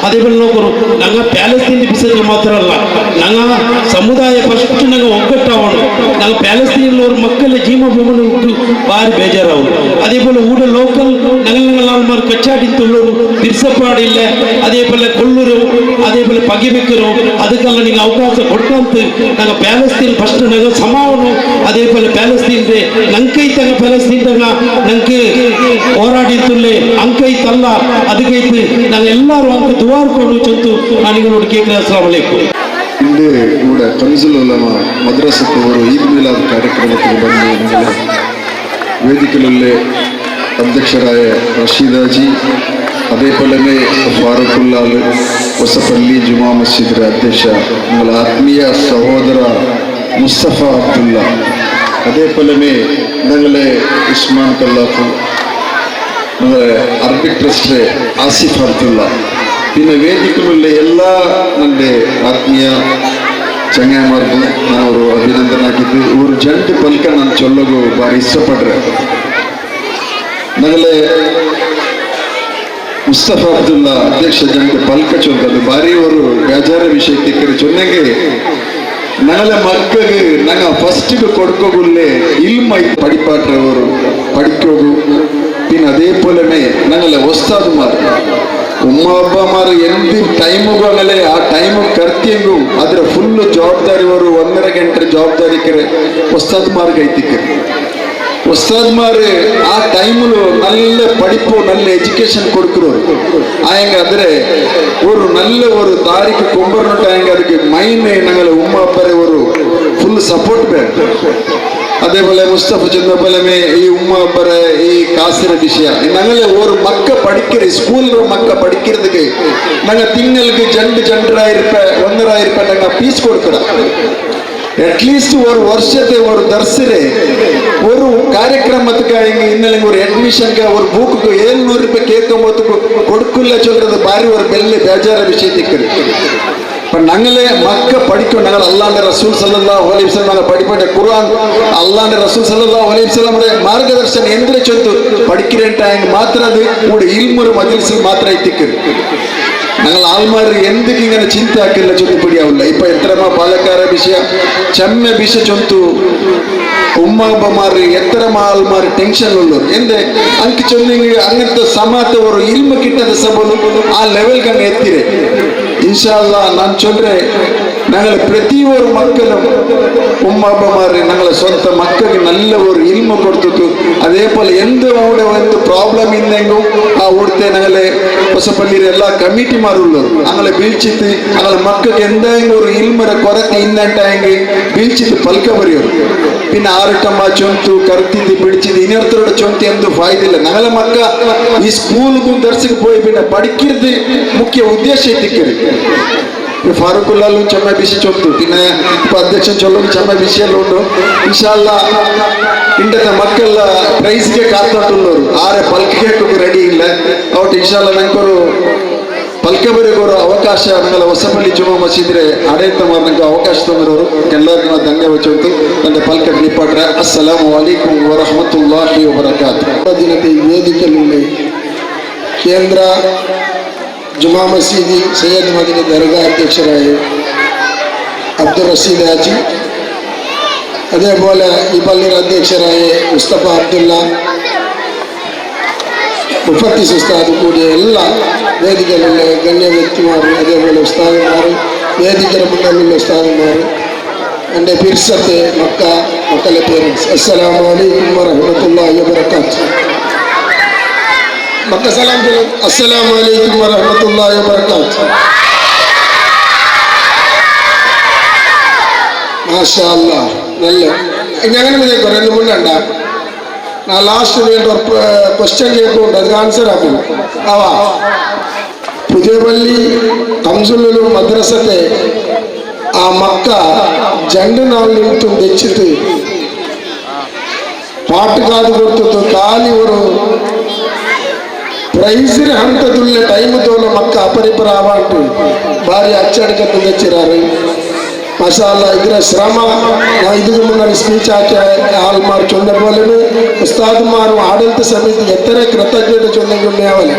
ಅದೇ ಬಲ್ಲಿ ನೋಕರು ನಂಗೆ ಪ್ಯಾಲೆಸ್ತೀನ್ ಬಿಸದಲ್ಲಿ ಮಾತ್ರ ಅಲ್ಲ ನಂಗೆ ಸಮುದಾಯ ಫಸ್ಟ್ ನಂಗೆ ಒಗ್ಗಟ್ಟಾವಣು ನಂಗೆ ಪ್ಯಾಲೆಸ್ತೀನ್ ಮಕ್ಕಳ ಜೀವ ಭೂಮಿ ಉಂಟು ಭಾರಿ ಬೇಜಾರವರು ಅದೇ പോലെ ಊಡ ಲೋಕಲ್ ನಂಗಲ್ಮಾರು ಕಚ್ಚಾಡಿತ್ತುಳ್ಳವರು ತಿರ್ಸಪಾಡಿಲ್ಲ ಅದೇ പോലെ ಕೊಲ್ಲೂರು ಅದೇ പോലെ ಪಗಿಬೇಕರು ಅದಕ್ಕೆಲ್ಲ ನಿಂಗೆ ಅವಕಾಶ ಕೊಟ್ಟಂತ ನಂಗೆ ಪ್ಯಾಲೆಸ್ತೀನ್ ಫಸ್ಟ್ ನಂಗೆ ಸಮಾವನು ಅದೇ പോലെ ಪ್ಯಾಲೆಸ್ತೀನ್ ನಂಕೈತಂಗ ಪ್ಯಾಲೆಸ್ತೀನ್ ನಂಗೆ ಹೋರಾಡಿತ್ತುಳ್ಳೆ ಅಂಕೈತಲ್ಲ ಅದಕ್ಕೈತು ನಂಗೆ ಎಲ್ಲರೂ ಅಂಕ ದುವಾರ್ಕೊಂಡು ಚಂತು ನನಗೆ ನೋಡಿ ಕೇಳಿದ್ರೆ ಅಸ್ಸಲಾಮು ಅಲೈಕುಂ. ಇಂದೇ ಕೂಡ ಕನ್ಸುಲ್ ಉಲಮಾ ಮದ್ರಸದವರು ಈದ್ ಮಿಲಾದ್ ಕಾರ್ಯಕ್ರಮಕ್ಕೆ ಬಂದು ವೇದಿಕೆಯಲ್ಲೇ ಅಧ್ಯಕ್ಷರಾಯ ರಶೀದಾಜಿ ಅದೇ ಪೋಲೆನೆ ಫಾರೂಕುಲ್ಲಾಲ್ ಹೊಸಪಲ್ಲಿ ಜುಮಾ ಮಸ್ಜಿದ್ ಅಧ್ಯಕ್ಷ ನನ್ನ ಆತ್ಮೀಯ ಸಹೋದರ ಮುಸ್ತಫಾ ಅಬ್ದುಲ್ಲಾ ಅದೇ ಪೋಲೆನೆ ഞങ്ങളെ ഉസ്മാൻ കല്ലാഫ് ഞങ്ങളെ അറബിക് ട്രസ്റ്റ് ആസിഫ് അബ്ദുള്ള പിന്നെ ವೇದಿಕೆಯಲ್ಲಿ ಎಲ್ಲ ನನ್ನ ಆತ್ಮೀಯ ಚಂಗಾಯಮಾರ್ಗು ನಾನು ಅಭಿನಂದನೆ ಹಾಕಿದ್ದು ಇವರು ಜಂಟಿ ಪಲ್ಕ ನಾನು ಚೊಲ್ಲೋಗು ಭಾರಿ ಇಷ್ಟಪಡ್ರೆ ನಗಲೆ ಮುಸ್ತಫಾ ಅಬ್ದುಲ್ಲಾ ಅಧ್ಯಕ್ಷ ಜಂಟಿ ಪಲ್ಕ ಚೊಲ್ಲದು ಭಾರಿ ಅವರು ಬೇಜಾರ ವಿಷಯ ತಿಕ್ಕರಿ ಚೊನ್ನೆಗೆ ನಗಲ ಮಕ್ಕಳಿಗೆ ನಂಗ ಫಸ್ಟಿಗೆ ಕೊಡ್ಕೋಗುಲ್ಲೇ ಇಲ್ಮ ಪಡಿಪಾಟ್ರವರು ಪಡಿಕೋಗು പിന്നെ അതേപോലെ ഞങ്ങളെ ഉസ്താദ്മാർ ഉമ്മാപ്പമാർ എന്ത് ടൈമുಗೂ അങ്ങനെ ആ ടൈമು ಕರ್ತಿಯಂಗೂ ಅದರ ಫುಲ್ ಜವಾಬ್ದಾರಿ ಅವರು 1.5 ಗಂಟೆ ಜವಾಬ್ದಾರಿಕರೆ ഉസ്താദ്മാർക്ക് ಐತಿಕ್ಕರೆ ഉസ്താദ്മാർ ಆ ಟೈಮಲ್ಲಿ നല്ല പഠിപ്പോ നല്ല ಎಜುಕೇಶನ್ കൊടുക്കുറോರು ಆಯಂಗ ಆದರೆ ಅವರು നല്ല ഒരു ತಾರೀಖು ಕೊಂಬರ್ನಟ ಆಯಂಗ ಅದಕ್ಕೆ ಮೈನ್ ഞങ്ങളെ ഉമ്മാപ്പരെ ഒരു ಫುಲ್ ಸಪೋರ್ಟ್ ಬೇಕು അതേപോലെ മുസ്തഫ ചെന്നപ്പോലമേ ഈ ഉമ്മാപ്പരെ ഈ കാസിര വിഷയ ഞങ്ങളെ ഒരു മക്ക പഠിക്കരുത് സ്കൂളിൽ മക്ക പഠിக்கிறதுக்கு ഞങ്ങൾ തിങ്ങൾക്ക് 2,000 ರೂಪಾಯಿ 1,000 ರೂಪಾಯಿ ഞങ്ങൾ ഫീസ് കൊടുക്കണം ಅಟ್ಲೀಸ್ಟ್ ഒരു വർഷത്തെ ഒരു ദർസിലെ ഒരു കാര്യക്രമத்துக்கு ഇന്നലെ ഒരു അഡ്മിഷൻക്ക് ഒരു ബുക്ക് 700 ರೂಪಾಯಿ കേൾക്കുമ്പോഴത്തേക്ക് കൊടുക്കില്ല ചൊല്ലുന്നത് ഭാരി ഒരു വലിയ ಬೇಜಾರ വിഷയത്തിക്ക് ഞങ്ങളെ മക്ക പഠിക്കും ഞങ്ങൾ അല്ലാഹുവിന്റെ റസൂൽ സല്ലല്ലാഹു അലൈഹി വസല്ലം പഠിപ്പേണ്ട ഖുർആൻ അല്ലാഹുവിന്റെ റസൂൽ സല്ലല്ലാഹു അലൈഹി വസല്ലമയുടെ മാർഗദർശനം എന്തിനെ ചൊല്ಲು പഠിக்கிறേಂಟ ಮಾತ್ರ ಅದು ಕೂಡ ಇಲ್ಮುರ ಮಜ್ಲಿಸಿൽ ಮಾತ್ರ ಐತಿಕ್ಕೆ ഞങ്ങൾ ആൾമാർ എന്തൊക്കെ ഇങ്ങനെ ചിന്ത ആക്കില്ല ചൊല്ലുപടിയാവില്ല ഇപ്പൊ എത്രമാ പാലക്കാര വിഷയ ചെമ്മ വിഷ ചൊന്തു ഉമ്മാപ്പമാർ എത്രമാ ആൾമാർ ടെൻഷനുള്ളവർ എന്ത് ಅಂಕ ചൊല്ലിങ് അങ്ങനത്തെ സമാത്തെ ഒരു ഇൽമ കിട്ടದ സബಲು ಆ ಲೆವೆಲ್ಗೆ അങ്ങ് ಎತ್ತಿರೆ ಇನ್ಶಾ ಅಲ್ಲಾಹ್ ನಾನು ಚೊಲ್ರೆ ഞങ്ങൾ ಪ್ರತಿಯೊರು ಮಕ್ಕಳು ഉമ്മാപ്പമാരെ ഞങ്ങളെ സ്വന്തം മക്കൾക്ക് നല്ല ഒരു ഇൽമ കൊടുത്തു അതേപോലെ എന്ത് അവിടെ ಒಂದು ಪ್ರಾಬ್ಲಮ್ ഇന്നെങ്കും ആ അവിടുത്തെ ഞങ്ങളെ ಹೊಸಪಲ್ಲಿರ ಎಲ್ಲ കമ്മിറ്റിമാരുള്ളവർ ഞങ്ങളെ ബീഴ്ചിത്ത് ഞങ്ങളെ മക്കൾക്ക് എന്തെങ്കിലും ഒരു ഇൽമര കൊറത്തെ ഇന്നട്ടായെങ്കിൽ ബീഴ്ചിത്ത് പൽക്ക ಬರೆಯೋರು പിന്നെ ആറിട്ടമ്മ ചൊಂತು കറുത്തിದ್ದು പിടിച്ചിದ್ದು ഇനರ್ತരുടെ ചൊಂತು എന്ത് ഫായ്ദില്ല ഞങ്ങളെ മക്ക ഈ സ്കൂളിലും ദർശക്ക് പോയി പിന്നെ പഠിക്കുന്നത് മുഖ്യ ഉദ്ദേശം എത്തിക്കരുത് ഫാറൂഖുല്ലാലും ചെമ്മ വിഷയം ചൊല്ലും പിന്നെ ഇപ്പൊ അധ്യക്ഷൻ ചൊല്ലും ചെമ്മ വിഷയല്ലുണ്ട് ഇൻഷാ അല്ലാഹ് ഇണ്ടത്തെ മക്കള ಪ್ರೈಸ್ಗೆ ಕಾತೊಟ್ಟುಳ್ಳವರು ಆರೆ ಪಲ್ಕಿಗೆ ರೆಡಿ ಇಲ್ಲ ಅವತ್ತು ಇನ್ಶಾ ಅಲ್ಲಾಹ್ ನಂಗೊರು ಪಲ್ಕ ಬರೆಗೋರು ಅವಕಾಶ ನಮ್ಮಲ್ಲ ಹೊಸಪಲ್ಲಿ ಜುಮಾ ಮಸೀದ್ರೆ ಆಡಳಿತ ಮಾಡಕ್ಕೆ ಅವಕಾಶ ತಂದಿರೋರು ಎಲ್ಲರಿಗೂ ನಾನು ಧನ್ಯವಾದ ಚೊಂತು ನನ್ನ ಪಲ್ಕ ನಿಪಾಟ್ರೆ ಅಸ್ಸಲಾಮು ಅಲೈಕುಂ ವರಹಮತುಲ್ಲಾಹಿ ವಬರಕಾತುಹು. ದಿನದ ವೇದಿಕೆಯಲ್ಲಿ ಕೇಂದ್ರ ജുമാ മസ്ജിദി സയ്യദ് മദനി ദർഗാ അധ്യക്ഷരായ അബ്ദുൾ റഷീദ് ഹാജി അതേപോലെ ഈ പള്ളിയുടെ അധ്യക്ഷരായ മുസ്തഫ അബ്ദുള്ള മുഫത്തിസ് ഉസ്താദ് കൂടിയ എല്ലാ വേദികളിലെ ഗണ്യ വ്യക്തിമാർ അതേപോലെ ഉസ്താദന്മാർ വേദിക്കയുടെ മുന്നിലുള്ള ഉസ്താദന്മാർ എൻ്റെ പിർസത്തെ മക്കളെ പേരൻസ് അസ്സലാമു അലൈക്കും വറഹ്മത്തുള്ളാഹി വബറകാതുഹു. മക്ക സലാം ചൊല്ലും. അസ്സലാമു അലൈക്കും വറഹ്മത്തുള്ളാഹി വബറകാതുഹു. മാഷാ അല്ലാഹ് നല്ല ഞങ്ങനെ കുറേ മുന്നണ്ട நான் லாஸ்ட் ஒரு क्वेश्चन கேட்கும் அதுக்கு ஆன்சர் ஆகும் ಅವ ಪುಜೆಬಲ್ಲಿ ಕಂಸುಲುಲು ಮದ್ರಸತೆ ಆ ಮಕ್ಕ ಜಂಡು ನಾವು ನಿಂತು ತೆಚ್ಚಿತು ಪಾಠ ಕಾದು ಕೊಡ್ತದ್ದು ಖಾಲಿ ಅವರು ಪ್ರೈಸಿನ ಹಂತದುಳ್ಳ ಟೈಮ್ ತೋಲ ಮಕ್ಕ ಅಪರಿಪರ ಆವಾಟು ಭಾರಿ ಅಚ್ಚಡಿಕತ್ತು ತೆಚ್ಚಿರಾರು ಮಸಾಲ ಇದರ ಶ್ರಮ ಇದಕ್ಕೆ ಮುನ್ನ ಸ್ಪೀಚ್ ಹಾಕಿ ಹಾಲ್ ಮಾರು ಚೊಂದ ಬೋಲೆ ಉಸ್ತಾದ್ ಮಾರು ಆಡಳಿತ ಸಮಿತಿ ಎತ್ತರ ಕೃತಜ್ಞತೆ ಚೊಂದೆಗೊಂಡೆ ಅವಲೆ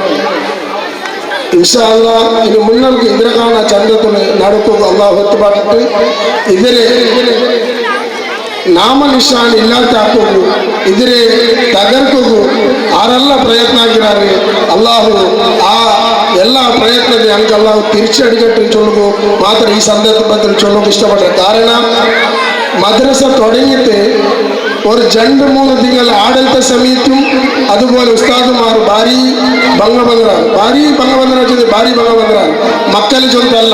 ಇನ್ಶಾಲ್ಲ ಇನ್ನು ಮುನ್ನಲ್ಕು ಇದರ ಕಾರಣ ಚಂದತು ನಡುಕೋಗು ಅಲ್ಲಾಹ್ ಹೊತ್ತುಬಾಟು ಇದರೇ ನಾಮ ನಿಶಾನ್ ಇಲ್ಲಾಂತ ಹಾಕೋಗು ಇದರೇ ತಗರ್ಕೋಗು ಆರೆಲ್ಲ ಪ್ರಯತ್ನ ಆಗಿದ್ದಾರೆ ಅಲ್ಲಾಹು ಆ ಎಲ್ಲ ಪ್ರಯತ್ನದ ಅಂಕ ಅಲ್ಲಾಹು ತಿರ್ಚಿ ಅಡಿಗಟ್ಟು ಚೊಲ್ಗು ಮಾತ್ರ ಈ ಸಂದರ್ಭದಲ್ಲಿ ಚೊಲ್ಲೋಕೆ ಇಷ್ಟಪಟ್ಟ ಕಾರಣ മദ്രസ തുടങ്ങിയിട്ട് ഒരു 2-3 തിങ്കൾ ആഡളിത സമിതിയും അതുപോലെ ഉസ്താദുമാർ ഭാരി ഭംഗബന്ധന മക്കളെ ചൊന്തല്ല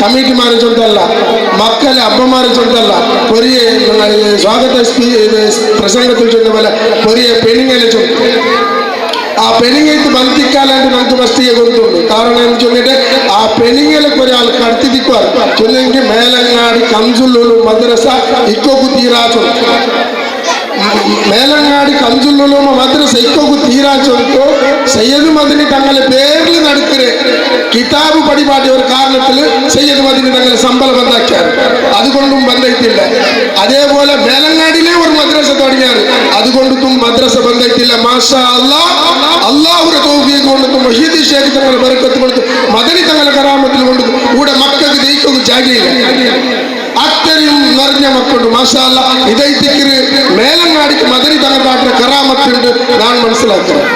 കമ്മിറ്റിമാരെ ചൊന്തല്ല മക്കളെ അപ്പമാരെ ചൊന്തല്ല പൊരിയ സ്വാഗത പ്രസംഗത്തിൽ ചൊന്ന പോലെ പൊരിയ പെണ്ണുങ്ങളെ ചൊല്ല ആ പെണ്ണുങ്ങൾക്ക് ബന്ധിക്കാനായിട്ട് നമുക്ക് മസ്തിയെ കൊടുത്തുള്ളൂ കാരണം എന്ന് ചൊല്ലിട്ട് ആ പെണ്ണുങ്ങൾക്ക് ഒരാൾ കടത്തിരിക്കുവാൻ ചൊല്ലെങ്കിൽ മേലങ്ങാടി കംസുല്ലൂലു മദ്രസ ഇക്കോക്കു തീരാച്ചു മേലങ്ങാടി കംസുല്ലൂലു മദ്രസ ഇക്കോക്കു തീരാച്ചു സയ്യദ് മദനി തങ്ങളെ പേരിൽ നടക്കരെ കിതാബ് പടിപാടിയ ഒരു കാരണത്തിൽ സയ്യദ് മദനി തങ്ങളെ ശമ്പളം ബന്ധാക്കിയാറ് അതുകൊണ്ടും ബന്ധത്തില്ല അതേപോലെ മേലങ്ങാടിയിലെ ഒരു മദ്രസ തുടങ്ങിയാറ് അതുകൊണ്ടും മദ്രസ ബന്ധത്തില്ല മാഷാ അല്ലാഹ് അള്ളാഹുടെ തൗഫീഖ് കൊണ്ടും മഹീദ് ഷേഖ് തങ്ങളെ ബർക്കത്ത് കൊടുത്തു മദനി തങ്ങളെ കറാമത്തിൽ കൊണ്ടും കൂടെ മക്കൾക്ക് ദൈക്കൊക്കെ ജാഗയില്ല അത്രയും നിറഞ്ഞ മക്കളുണ്ട് മാഷാ അല്ലാഹ് ഇതൈത്തിക്ക് മേലങ്ങാടിക്ക് മദനി തങ്ങൾ കാട്ടുന്ന കറാമത്തുണ്ട് ഞാൻ മനസ്സിലാക്കുന്നത്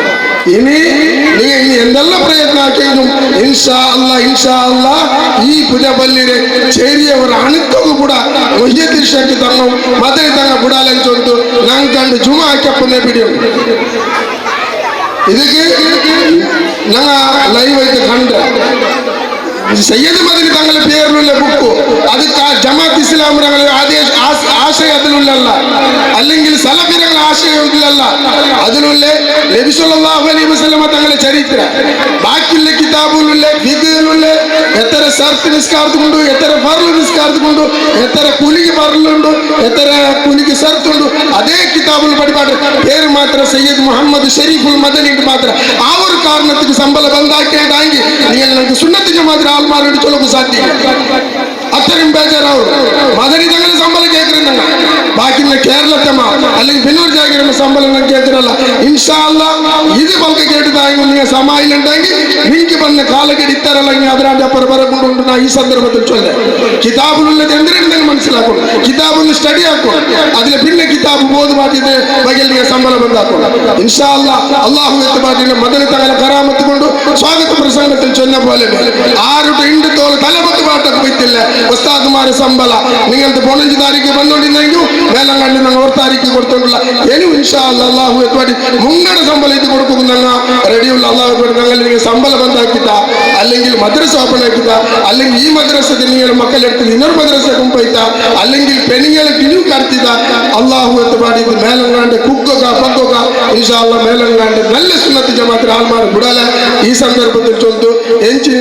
ഇനി എന്തെല്ലാം പ്രയത്നാക്കിയെങ്കിലും ഇൻഷാ അല്ലാഹ് ഈ പുജപല്ലിനെ ചെറിയ ഒരു അണുക്കവ് ಕೂಡ മഹീദ് ഷേഖ് തങ്ങൾ മദനി തങ്ങൾ കൂടാലെന്ന് ചൊല്ലിട്ട് ഞാൻ കണ്ട് ജുമ ആക്കിയപ്പോ പിടിയും ಇದಕ್ಕೆ ഞങ്ങൾ ലൈവ് ആയിട്ട് കണ്ട സയ്യദ് മദനി തങ്ങളുടെ പേരിലുള്ള ബുക്ക് അത് ജമാഅത്ത് ഇസ്ലാമിയുടെ ആശയത്തിലുള്ളല്ല അല്ലെങ്കിൽ സലഫികളുടെ ആശയത്തിലല്ല അതിലുള്ള നബി സല്ലല്ലാഹു അലൈഹി വസല്ലം തങ്ങളുടെ ചരിത്ര ബാക്കിയുള്ള കിതാബുകളിലുള്ള ഫിഖ്ഹിലുള്ള എത്ര സർത്ത് നിസ്കാരത്തുണ്ട് എത്ര ഫർള് നിസ്കാരത്തുണ്ട് എത്ര കുലിക്ക് ഫർളുണ്ട് എത്ര കുലിക്ക് സർത്തുണ്ട് അതേ കിതാബുൽ പടിപാട് പേര് മാത്രം സയ്യദ് മുഹമ്മദ് ഷരീഫുൽ മദനി മാത്രം ആ ഒരു കാരണത്തിന് ശമ്പളം ബന്ധാക്കിയതാണെങ്കിൽ നിങ്ങൾ നമുക്ക് സുന്നത്ത് ജമാഅത്ത് ആൾമാരോട് ചൊല്ലുക സാധ്യമില്ല അത്രയും ബേജാറാവും മദനി തങ്ങളെ ശമ്പളം കേൾക്കുന്നുണ്ട് ബാക്കിയുള്ള കേരളത്തെ അല്ലെങ്കിൽ പിന്നൂർ ജാഗിരുടെ ശമ്പളം കേൾക്കുന്നില്ല ഇൻഷാ അല്ലാഹ് ഇത് നമുക്ക് കേട്ടതായെങ്കിൽ നിങ്ങൾ സമായിലുണ്ടെങ്കിൽ നിങ്ങൾക്ക് പറഞ്ഞ കാലഘട്ടം ഇത്തരല്ലെങ്കിൽ അതിനാണ്ട് അപ്പുറം കൊണ്ടുകൊണ്ട് ഞാൻ ഈ സന്ദർഭത്തിൽ ചൊല്ലേ കിതാബിലുള്ളത് എന്തിനാണ് മനസ്സിലാക്കണം കിതാബിൽ സ്റ്റഡി ആക്കണം അതിൽ പിന്നെ കിതാബ് ബോധമാക്കിയത് വകയിൽ ശമ്പളം ബന്ധാക്കണം ഇൻഷാ അല്ലാഹ് അല്ലാഹു എത്തുപാട്ടിന്റെ മദനി തങ്ങളെ കറാമത്ത് കൊണ്ട് സ്വാഗത പ്രസംഗത്തിൽ ചൊന്ന പോലെ ആരുടെ ഇണ്ട് തോൽ തലപത്ത് പാട്ടൊക്കെ പറ്റില്ല ഉസ്താദുമാരെ ശമ്പള നിങ്ങൾക്ക് 15 താരീഖ് വന്നുകൊണ്ടിരുന്നെങ്കിൽ വേലങ്ങാണ്ടി ഞങ്ങൾ 1 താരീഖ് കൊടുത്തോണ്ടില്ല ഇനി ഇൻഷാ അല്ലാഹ് അല്ലാഹു എത്തുപാട്ടി മുങ്ങടെ ശമ്പളം ഇത് കൊടുക്കും ഞങ്ങൾ റെഡിയുള്ള അല്ലാഹു എത്തുപാട്ടി ഞങ്ങൾ നിങ്ങൾ ശമ്പളം ബന്ധാക്കിത്ത അല്ലെങ്കിൽ മദ്രസ ഓപ്പൺ ആക്കിത്ത അല്ലെങ്കിൽ ഈ മദ്രസത്തിൽ നിങ്ങൾ മക്കളെടുത്ത് ഇന്നൊരു മദ്രസക്കും പോയിത്ത അല്ലെങ്കിൽ പെണ്ണുങ്ങളെ കിഴിവ് കടത്തിത്ത അല്ലാഹു എത്തുപാട്ടി ഇത് മേലങ്ങാണ്ട് കുക്കൊക്ക പക്കൊക്ക ഇൻഷാ അല്ലാഹ് മേലങ്ങാണ്ട് നല്ല സുന്നത്ത് ജമാഅത്ത് ആൾമാർ കൂടാല ഈ സന്ദർഭത്തിൽ ചൊല്ലുന്നു എനിക്ക്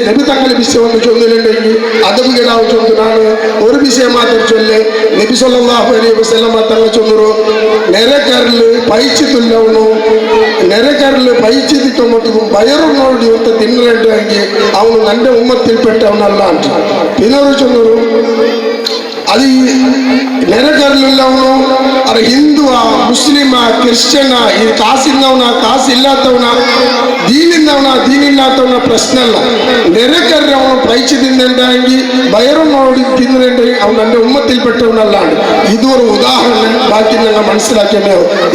നബി തങ്ങളെ വിഷയം ചൊല്ലുന്നുണ്ടെങ്കിൽ അതബ് കേടാവ് ചൊല്ലു ನಾನು ഒരു വിഷയം മാത്രം ചൊല്ല് നബി സല്ലല്ലാഹു അലൈഹി വസല്ലം തങ്ങൾ ചൊല്ലുന്നു ನೆರೆಕರ್ಲು ಪೈಚಿತುಲ್ಲವನು ನೆರೆಕರ್ಲು ಪೈಚಿತಿಟ್ಟೊಮ್ಮಟ್ಟಿಗೂ ಬಯರು ನೋಡಿ ಇವತ್ತು ತಿನ್ನಲೆಂಟಾಗಿ ಅವನು ನನ್ನ ಉಮ್ಮತ್ತಿಲ್ಪಟ್ಟವನಲ್ಲ ಅಂತ ಇನ್ನೊರು ಚೊಲ್ಲರು ಅದು ನೆರೆಕರ್ಲಿಲ್ಲವನು ಅರೆ ಹಿಂದುವ ಮುಸ್ಲಿಮ ಕ್ರಿಶ್ಚಿಯನ ಈ ಕಾಸಿಂದವನ ಕಾಸಿಲ್ಲಾತವನ ದೀನಿಲ್ಲಾತವನ ಪ್ರಶ್ನೆ ಅಲ್ಲ ನೆರೆಕರ್ರಿ ಅವನು ಪೈಚಿದಿಂದಾಗಿ ಬಯರು ನೋಡಿ ತಿನ್ನಲೆಂಟಾಗಿ ಅವನು ನನ್ನ ಉಮ್ಮತ್ತಿಲ್ಪಟ್ಟವನಲ್ಲ ಇದು ഒരു ഉദാഹരണം ബാക്കി ഞങ്ങൾ മനസ്സിലാക്കിയ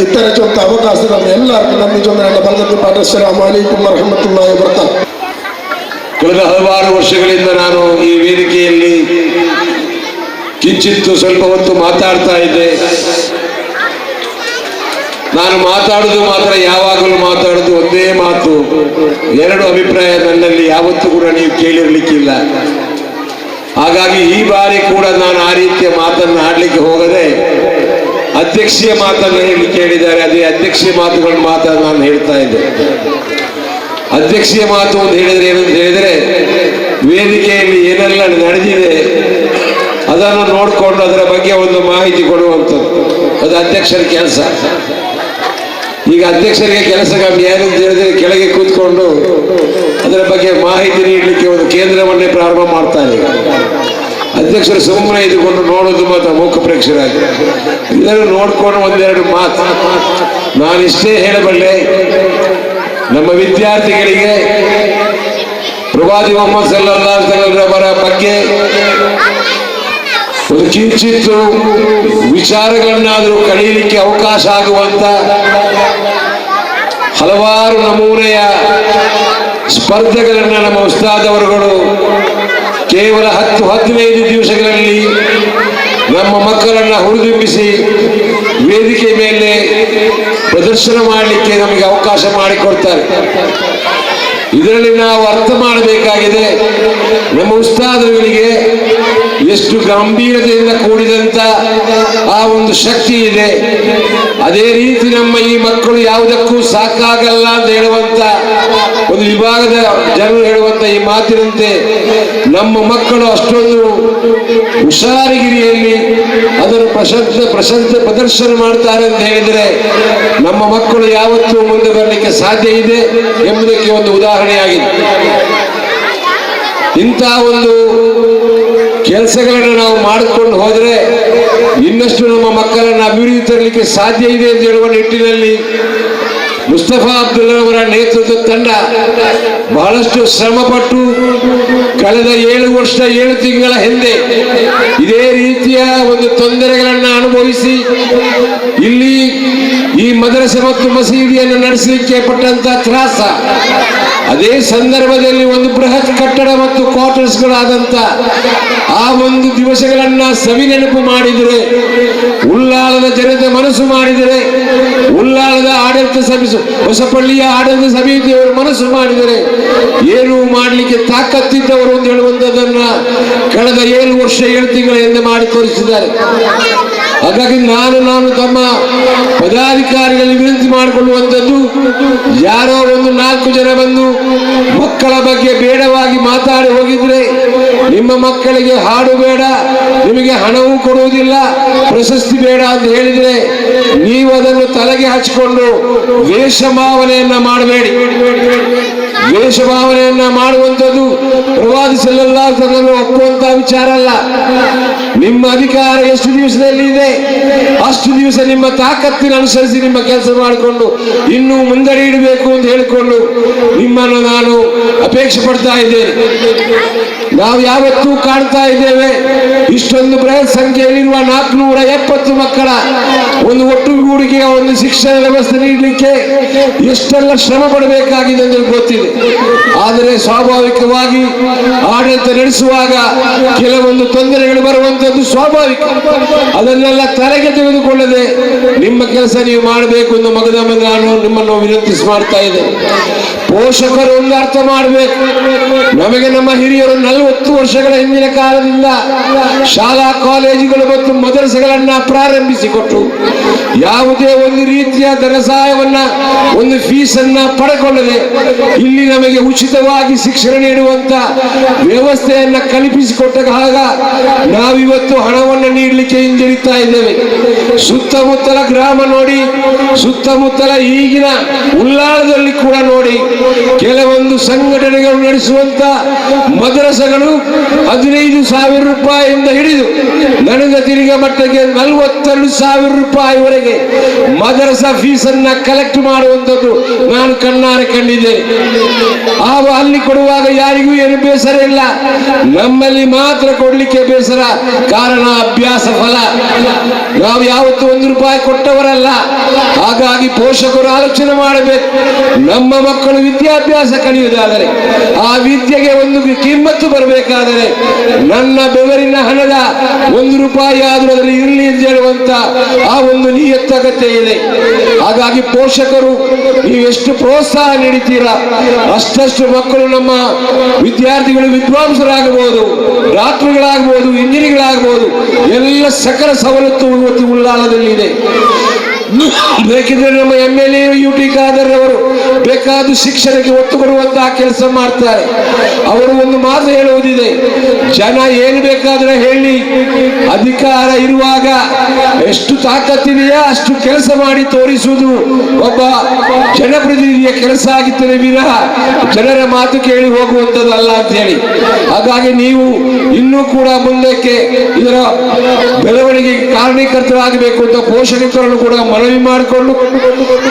ഇത്തരം ചൊത്ത അവകാശം നമ്മൾ എല്ലാവർക്കും നന്ദി ചൊന്ന ബന്ധത്തിൽ പാട്ട് അസ്സലാമു അലൈക്കും വറഹ്മത്തുള്ളാഹി വബറകാതുഹു. ಕಳೆದ ಹಲವಾರು ವರ್ಷಗಳಿಂದ ನಾನು ಈ ವೇದಿಕೆಯಲ್ಲಿ ಕಿಂಚಿತ್ತು ಸ್ವಲ್ಪ ಹೊತ್ತು ಮಾತಾಡ್ತಾ ಇದ್ದೆ. ನಾನು ಮಾತಾಡುದು ಮಾತ್ರ ಯಾವಾಗಲೂ ಮಾತಾಡುದು ಒಂದೇ ಮಾತು, 2 ಅಭಿಪ್ರಾಯ ನನ್ನಲ್ಲಿ ಯಾವತ್ತೂ ಕೂಡ ನೀವು ಕೇಳಿರ್ಲಿಕ್ಕಿಲ್ಲ. ಹಾಗಾಗಿ ಈ ಬಾರಿ ಕೂಡ ನಾನು ಆ ರೀತಿಯ ಮಾತನ್ನು ಆಡ್ಲಿಕ್ಕೆ ಹೋಗದೆ ಅಧ್ಯಕ್ಷೀಯ ಮಾತನ್ನು ಹೇಳಲಿಕ್ಕೆ ಹೇಳಿದ್ದಾರೆ, ಅದೇ ಅಧ್ಯಕ್ಷೀಯ ಮಾತುಗಳನ್ನು ಮಾತ್ರ ನಾನು ಹೇಳ್ತಾ ಇದ್ದೆ. ಅಧ್ಯಕ್ಷೀಯ ಮಾತು ಅಂತ ಹೇಳಿದ್ರೆ ಏನಂತ ಹೇಳಿದ್ರೆ, ವೇದಿಕೆಯಲ್ಲಿ ಏನೆಲ್ಲ ನಡೆದಿದೆ ಅದನ್ನು ನೋಡಿಕೊಂಡು ಅದರ ಬಗ್ಗೆ ಒಂದು ಮಾಹಿತಿ ಕೊಡುವಂಥದ್ದು ಅದು ಅಧ್ಯಕ್ಷರ ಕೆಲಸ. ಈಗ ಅಧ್ಯಕ್ಷರಿಗೆ ಕೆಲಸ ಕಮ್ಮಿ ಏನಂತ ಹೇಳಿದ್ರೆ ಕೆಳಗೆ ಕೂತ್ಕೊಂಡು ಅದರ ಬಗ್ಗೆ ಮಾಹಿತಿ ನೀಡಲಿಕ್ಕೆ ಒಂದು ಕೇಂದ್ರವನ್ನೇ ಪ್ರಾರಂಭ ಮಾಡ್ತಾರೆ. ಅಧ್ಯಕ್ಷರು ಸುಮ್ಮನೆ ಇದ್ದುಕೊಂಡು ನೋಡೋದು ಮಾತ್ರ ಮೂಕ ಪ್ರೇಕ್ಷರಾಗಿ ಇದನ್ನು ನೋಡ್ಕೊಂಡು ಒಂದೆರಡು ಮಾತು ನಾನಿಷ್ಟೇ ಹೇಳಬಲ್ಲೆ. ನಮ್ಮ ವಿದ್ಯಾರ್ಥಿಗಳಿಗೆ ಪ್ರವಾದಿ ಮೊಹಮ್ಮದ್ ಸಲ್ಲಲ್ಲಾಹು ಅಲೈಹಿ ವಸಲ್ಲಮರ ಬಗ್ಗೆ ಒಂದು ಕಿಂಚಿತ್ತು ವಿಚಾರಗಳನ್ನಾದರೂ ಕಲಿಯಲಿಕ್ಕೆ ಅವಕಾಶ ಆಗುವಂತ ಹಲವಾರು ನಮೂನೆಯ ಸ್ಪರ್ಧೆಗಳನ್ನ ನಮ್ಮ ಉಸ್ತಾದವರುಗಳು ಕೇವಲ 10-15 ದಿವಸಗಳಲ್ಲಿ ನಮ್ಮ ಮಕ್ಕಳನ್ನ ಹುರಿದುಂಬಿಸಿ ವೇದಿಕೆ ಮೇಲೆ ಪ್ರದರ್ಶನ ಮಾಡಲಿಕ್ಕೆ ನಮಗೆ ಅವಕಾಶ ಮಾಡಿಕೊಡ್ತಾರೆ. ಇದರಲ್ಲಿ ನಾವು ಅರ್ಥ ಮಾಡಬೇಕಾಗಿದೆ, ನಮ್ಮ ಉಸ್ತಾದರುಗಳಿಗೆ ಎಷ್ಟು ಗಂಭೀರತೆಯಿಂದ ಕೂಡಿದಂತ ಆ ಒಂದು ಶಕ್ತಿ ಇದೆ. ಅದೇ ರೀತಿ ನಮ್ಮ ಈ ಮಕ್ಕಳು ಯಾವುದಕ್ಕೂ ಸಾಕಾಗಲ್ಲ ಅಂತ ಹೇಳುವಂತ ಒಂದು ವಿಭಾಗದ ಜನರು ಹೇಳುವಂತ ಈ ಮಾತಿನಂತೆ ನಮ್ಮ ಮಕ್ಕಳು ಅಷ್ಟೊಂದು ಹುಷಾರಿಗಿರಿಯಲ್ಲಿ ಅದನ್ನು ಪ್ರಶಂಸೆ ಪ್ರದರ್ಶನ ಮಾಡ್ತಾರೆ ಅಂತ ಹೇಳಿದರೆ ನಮ್ಮ ಮಕ್ಕಳು ಯಾವತ್ತೂ ಮುಂದೆ ಬರಲಿಕ್ಕೆ ಸಾಧ್ಯ ಇದೆ ಎಂಬುದಕ್ಕೆ ಒಂದು ಉದಾಹರಣೆಯಾಗಿದೆ. ಇಂತಹ ಒಂದು ಕೆಲಸಗಳನ್ನು ನಾವು ಮಾಡಿಕೊಂಡು ಹೋದರೆ ಇನ್ನಷ್ಟು ನಮ್ಮ ಮಕ್ಕಳನ್ನು ಅಭಿವೃದ್ಧಿ ತರಲಿಕ್ಕೆ ಸಾಧ್ಯ ಇದೆ ಅಂತ ಹೇಳುವ ನಿಟ್ಟಿನಲ್ಲಿ ಮುಸ್ತಫಾ ಅಬ್ದುಲ್ಲಾ ಅವರ ನೇತೃತ್ವದ ತಂಡ ಬಹಳಷ್ಟು ಶ್ರಮಪಟ್ಟು ಕಳೆದ 7 ವರ್ಷ 7 ತಿಂಗಳ ಹಿಂದೆ ಇದೇ ರೀತಿಯ ಒಂದು ತೊಂದರೆಗಳನ್ನು ಅನುಭವಿಸಿ ಇಲ್ಲಿ ಈ ಮದ್ರಸೆ ಮತ್ತು ಮಸೀದಿಯನ್ನು ನಡೆಸಲಿಕ್ಕೆ ಪಟ್ಟಂತ ತ್ರಾಸ, ಅದೇ ಸಂದರ್ಭದಲ್ಲಿ ಒಂದು ಬೃಹತ್ ಕಟ್ಟಡ ಮತ್ತು ಕ್ವಾರ್ಟರ್ಸ್ಗಳಾದಂತ ಆ ಒಂದು ದಿವಸಗಳನ್ನ ಸವಿನೆನಪು ಮಾಡಿದರೆ, ಉಳ್ಳಾಳದ ಜನತೆ ಮನಸ್ಸು ಮಾಡಿದರೆ, ಉಳ್ಳಾಳದ ಆಡಳಿತ ಸಮಿತಿ ಹೊಸಪಳ್ಳಿಯ ಆಡಳಿತ ಸಮಿತಿಯವರು ಮನಸ್ಸು ಮಾಡಿದರೆ ಏನು ಮಾಡಲಿಕ್ಕೆ ತಾಕತ್ತಿದ್ದವರು ಅಂತ ಹೇಳುವಂತದನ್ನ ಕಳೆದ 7 ವರ್ಷ 7 ತಿಂಗಳ ಹಿಂದೆ ಮಾಡಿ ತೋರಿಸಿದ್ದಾರೆ. ಹಾಗಾಗಿ ನಾನು ತಮ್ಮ ಪದಾಧಿಕಾರಿಗಳಲ್ಲಿ ವಿನಂತಿ ಮಾಡಿಕೊಳ್ಳುವಂಥದ್ದು, ಯಾರೋ ಒಂದು 4 ಜನ ಬಂದು ಮಕ್ಕಳ ಬಗ್ಗೆ ಬೇಡವಾಗಿ ಮಾತಾಡಿ ಹೋಗಿದ್ರೆ, ನಿಮ್ಮ ಮಕ್ಕಳಿಗೆ ಹಾಡು ಬೇಡ, ನಿಮಗೆ ಹಣವೂ ಕೊಡುವುದಿಲ್ಲ, ಪ್ರಶಸ್ತಿ ಬೇಡ ಅಂತ ಹೇಳಿದ್ರೆ ನೀವು ಅದನ್ನು ತಲೆಗೆ ಹಚ್ಚಿಕೊಂಡು ವೇಷಭಾವನೆಯನ್ನ ಮಾಡಬೇಡಿ. ವೇಷಭಾವನೆಯನ್ನ ಮಾಡುವಂಥದ್ದು ಪ್ರವಾದಿ ಸಲ್ಲಲ್ಲಾಹು ಅಲೈಹಿ ವಸಲ್ಲಂ ಒಪ್ಪುವಂತಹ ವಿಚಾರ ಅಲ್ಲ. ನಿಮ್ಮ ಅಧಿಕಾರ ಎಷ್ಟು ದಿವಸದಲ್ಲಿ ಇದೆ ಅಷ್ಟು ದಿವಸ ನಿಮ್ಮ ತಾಕತ್ತಿನ ಅನುಸರಿಸಿ ನಿಮ್ಮ ಕೆಲಸ ಮಾಡಿಕೊಂಡು ಇನ್ನೂ ಮುಂದಡಿ ಇಡಬೇಕು ಅಂತ ಹೇಳಿಕೊಂಡು ನಿಮ್ಮನ್ನು ನಾನು ಅಪೇಕ್ಷೆ ಪಡ್ತಾ ಇದ್ದೇನೆ. ನಾವು ಯಾವತ್ತೂ ಕಾಣ್ತಾ ಇದ್ದೇವೆ, ಇಷ್ಟೊಂದು ಬೃಹತ್ ಸಂಖ್ಯೆಯಲ್ಲಿರುವ 470 ಮಕ್ಕಳ ಒಂದು ಒಟ್ಟುಗೂಡಿಕೆಯ ಒಂದು ಶಿಕ್ಷಣ ವ್ಯವಸ್ಥೆ ನೀಡಲಿಕ್ಕೆ ಎಷ್ಟೆಲ್ಲ ಶ್ರಮ ಪಡಬೇಕಾಗಿದೆ ಅಂತ ಗೊತ್ತಿದೆ. ಆದರೆ ಸ್ವಾಭಾವಿಕವಾಗಿ ಆಡಳಿತ ನಡೆಸುವಾಗ ಕೆಲವೊಂದು ತೊಂದರೆಗಳು ಬರುವಂತದ್ದು ಸ್ವಾಭಾವಿಕ. ಅದನ್ನೆಲ್ಲ ತಲೆಗೆ ತೆಗೆದುಕೊಳ್ಳದೆ ನಿಮ್ಮ ಕೆಲಸ ನೀವು ಮಾಡಬೇಕು ಎಂದು ಮಗದೊಮ್ಮೆ ನಾನು ನಿಮ್ಮನ್ನು ವಿನಂತಿಸಿ ಮಾಡ್ತಾ ಇದ್ದೇನೆ. ಪೋಷಕರು ಒಂದು ಅರ್ಥ ಮಾಡಬೇಕು, ನಮಗೆ ನಮ್ಮ ಹಿರಿಯರು 40 ವರ್ಷಗಳ ಹಿಂದಿನ ಕಾಲದಿಂದ ಶಾಲಾ ಕಾಲೇಜುಗಳು ಮತ್ತು ಮದರಸೆಗಳನ್ನ ಪ್ರಾರಂಭಿಸಿಕೊಟ್ಟು ಯಾವುದೇ ಒಂದು ರೀತಿಯ ಧನ ಸಹಾಯವನ್ನ ಒಂದು ಫೀಸನ್ನ ಪಡೆಕೊಳ್ಳದೆ ಇಲ್ಲಿ ನಮಗೆ ಉಚಿತವಾಗಿ ಶಿಕ್ಷಣ ನೀಡುವಂತ ವ್ಯವಸ್ಥೆಯನ್ನ ಕಲ್ಪಿಸಿಕೊಟ್ಟಾಗ ನಾವಿವತ್ತು ಹಣವನ್ನು ನೀಡಲಿಕ್ಕೆ ಹಿಂಜರಿತಾ ಇದ್ದೇವೆ. ಸುತ್ತಮುತ್ತಲ ಗ್ರಾಮ ನೋಡಿ, ಸುತ್ತಮುತ್ತಲ ಈಗಿನ ಉಳ್ಳಾಳದಲ್ಲಿ ಕೂಡ ನೋಡಿ, ಕೆಲವೊಂದು ಸಂಘಟನೆಗಳು ನಡೆಸುವಂತ ಮದ್ರಸಗಳು 15,000 ರೂಪಾಯಿಯಿಂದ ಹಿಡಿದು ನಡೆದ ತಿರುಗಿ ಮಟ್ಟಕ್ಕೆ 42,000 ರೂಪಾಯಿವರೆಗೆ ಮದ್ರಸಾ ಫೀಸನ್ನ ಕಲೆಕ್ಟ್ ಮಾಡುವಂಥದ್ದು ನಾನು ಕಣ್ಣಾರೆ ಕಂಡಿದ್ದೇನೆ. ಅಲ್ಲಿ ಕೊಡುವಾಗ ಯಾರಿಗೂ ಏನು ಬೇಸರ ಇಲ್ಲ, ನಮ್ಮಲ್ಲಿ ಮಾತ್ರ ಕೊಡ್ಲಿಕ್ಕೆ ಬೇಸರ. ಕಾರಣ ಅಭ್ಯಾಸ ಫಲ. ನಾವು ಯಾವತ್ತೂ 1 ರೂಪಾಯಿ ಕೊಟ್ಟವರಲ್ಲ. ಹಾಗಾಗಿ ಪೋಷಕರು ಆಲೋಚನೆ ಮಾಡಬೇಕು, ನಮ್ಮ ಮಕ್ಕಳು ವಿದ್ಯಾಭ್ಯಾಸ ಕಲಿಯುವುದಾದರೆ, ಆ ವಿದ್ಯೆಗೆ ಒಂದು ಕಿಮ್ಮತ್ತು ಬರಬೇಕಾದರೆ ನನ್ನ ಬೆವರಿನ ಹಣದ 1 ರೂಪಾಯಿ ಆದರೂ ಅದರಲ್ಲಿ ಇರಲಿ ಅಂತ ಹೇಳುವಂತ ಆ ಒಂದು ನಿಯತ್ತು ಅಗತ್ಯ ಇದೆ. ಹಾಗಾಗಿ ಪೋಷಕರು ನೀವೆಷ್ಟು ಪ್ರೋತ್ಸಾಹ ನೀಡುತ್ತೀರಾ ಅಷ್ಟಷ್ಟು ಮಕ್ಕಳು, ನಮ್ಮ ವಿದ್ಯಾರ್ಥಿಗಳು ವಿದ್ವಾಂಸರಾಗಬಹುದು, ಡಾಕ್ಟರ್ಗಳಾಗಬಹುದು, ಇಂಜಿನಿಯರ್ಗಳಾಗಬಹುದು, ಎಲ್ಲ ಸಕಲ ಸವಲತ್ತು ಇವತ್ತು ಉಳ್ಳಾಳದಲ್ಲಿ ಇದೆ. ಬೇಕಿದ್ರೆ ನಮ್ಮ MLA UT ಖಾದರ್ ಅವರು ಬೇಕಾದ ಶಿಕ್ಷಣಕ್ಕೆ ಒತ್ತು ಕೊಡುವಂತಹ ಕೆಲಸ ಮಾಡ್ತಾರೆ. ಅವರು ಒಂದು ಮಾತು ಹೇಳುವುದಿದೆ, ಜನ ಏನು ಬೇಕಾದ್ರೆ ಹೇಳಿ, ಅಧಿಕಾರ ಇರುವಾಗ ಎಷ್ಟು ತಾಕತ್ತಿದೆಯಾ ಅಷ್ಟು ಕೆಲಸ ಮಾಡಿ ತೋರಿಸುವುದು ಒಬ್ಬ ಜನಪ್ರತಿನಿಧಿಯ ಕೆಲಸ ಆಗಿರ್ತದೆ ವಿನಃ ಜನರ ಮಾತು ಕೇಳಿ ಹೋಗುವಂಥದ್ದಲ್ಲ ಅಂತ ಹೇಳಿ. ಹಾಗಾಗಿ ನೀವು ಇನ್ನೂ ಕೂಡ ಮುಂದಕ್ಕೆ ಇದರ ಬೆಳವಣಿಗೆಗೆ ಕಾರಣೀಕರ್ತರಾಗಬೇಕು ಅಂತ ಪೋಷಕರನ್ನು ಕೂಡ ಮನವಿ ಮಾಡಿಕೊಂಡು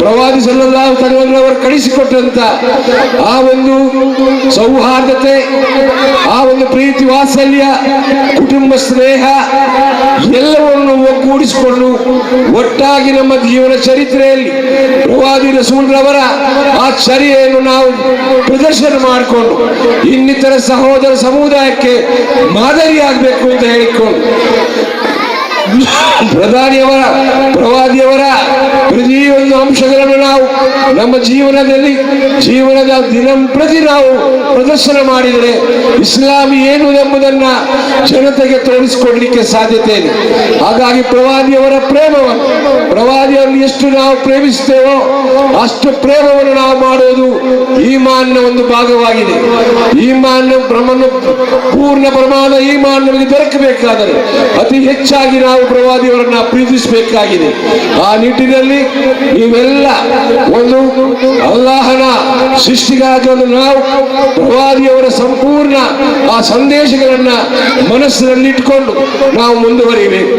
ಪ್ರವಾದಿ ಸಲ್ಲಲ್ಲಾಹು ಅಲೈಹಿ ವಸಲ್ಲಂ ಅವರು ಕಳಿಸಿಕೊಟ್ಟಂತ ಆ ಒಂದು ಸೌಹಾರ್ದತೆ, ಆ ಒಂದು ಪ್ರೀತಿ ವಾತ್ಸಲ್ಯ, ಕುಟುಂಬ ಸ್ನೇಹ ಎಲ್ಲವನ್ನು ಒಗ್ಗೂಡಿಸಿಕೊಂಡು ಒಟ್ಟಾಗಿ ನಮ್ಮ ಜೀವನ ಚರಿತ್ರೆಯಲ್ಲಿ ಪ್ರವಾದಿ ರಸೂಲರವರ ಆ ಚರ್ಯೆಯನ್ನು ನಾವು ಪ್ರದರ್ಶನ ಮಾಡಿಕೊಂಡು ಇನ್ನಿತರ ಸಹೋದರ ಸಮುದಾಯಕ್ಕೆ ಮಾದರಿಯಾಗಬೇಕು ಅಂತ ಹೇಳಿಕೊಂಡು ಪ್ರವಾದಿಯವರ ಪ್ರತಿಯೊಂದು ಅಂಶಗಳನ್ನು ನಾವು ನಮ್ಮ ಜೀವನದ ದಿನಂಪ್ರತಿ ನಾವು ಪ್ರದರ್ಶನ ಮಾಡಿದರೆ ಇಸ್ಲಾಂ ಏನು ಎಂಬುದನ್ನ ಜನತೆಗೆ ತೋರಿಸಿಕೊಡ್ಲಿಕ್ಕೆ ಸಾಧ್ಯತೆ ಇದೆ. ಹಾಗಾಗಿ ಪ್ರವಾದಿಯವರ ಪ್ರವಾದಿಯವರನ್ನು ಎಷ್ಟು ನಾವು ಪ್ರೇಮಿಸ್ತೇವೋ ಅಷ್ಟು ಪ್ರೇಮವನ್ನು ನಾವು ಮಾಡುವುದು ಈಮಾನ್ನ ಒಂದು ಭಾಗವಾಗಿದೆ. ಪೂರ್ಣ ಪ್ರಮಾಣ ಈಮಾನ್ ನಮಗೆ ದೊರಕಬೇಕಾದರೆ ಅತಿ ಹೆಚ್ಚಾಗಿ ನಾವು ಪ್ರವಾದಿಯವರನ್ನ ಪ್ರೀತಿಸಬೇಕಾಗಿದೆ. ಆ ನಿಟ್ಟಿನಲ್ಲಿ ನೀವೆಲ್ಲ ಒಂದು ಅಲ್ಲಾಹನ ಸೃಷ್ಟಿಗಾರರನ್ನು ನಾವು ಪ್ರವಾದಿಯವರ ಸಂಪೂರ್ಣ ಆ ಸಂದೇಶಗಳನ್ನ ಮನಸ್ಸಿನಲ್ಲಿಟ್ಟುಕೊಂಡು ನಾವು ಮುಂದುವರಿಬೇಕು.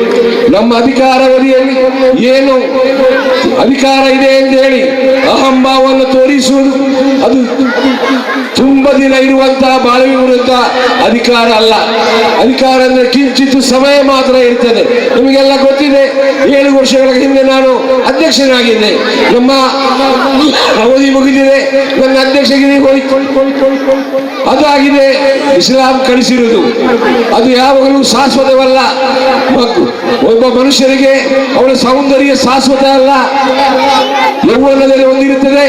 ನಮ್ಮ ಅಧಿಕಾರಾವಧಿಯಲ್ಲಿ ಏನು ಅಧಿಕಾರ ಇದೆ ಎಂದು ಹೇಳಿ ಅಹಂಭಾವವನ್ನು ತೋರಿಸುವುದು ಅದು ತುಂಬ ದಿನ ಇರುವಂತಹ ಬಾಳುವಿರುವಂತಹ ಅಧಿಕಾರ ಅಲ್ಲ. ಅಧಿಕಾರ ಅಂದ್ರೆ ಕಿಂಚಿತ್ತು ಸಮಯ ಮಾತ್ರ ಇರ್ತದೆ. ನಿಮಗೆಲ್ಲ ಗೊತ್ತಿದೆ, 7 ವರ್ಷಗಳ ಹಿಂದೆ ನಾನು ಅಧ್ಯಕ್ಷನಾಗಿದ್ದೆ. ನಮ್ಮ ಅವಧಿ ಮುಗಿದಿದೆ, ನನ್ನ ಅಧ್ಯಕ್ಷಗಿರಿ ಹೋಯ್ತು. ಅದಾಗಿದೆ ಇಸ್ಲಾಂ ಕಳಿಸಿರುವುದು. ಅದು ಯಾವಾಗಲೂ ಶಾಶ್ವತವಲ್ಲ. ಒಬ್ಬ ಮನುಷ್ಯನಿಗೆ ಅವಳ ಸೌಂದರ್ಯ ಶಾಶ್ವತ ಅಲ್ಲ. ಯೌವನದಲ್ಲಿ ಒಂದಿರುತ್ತದೆ,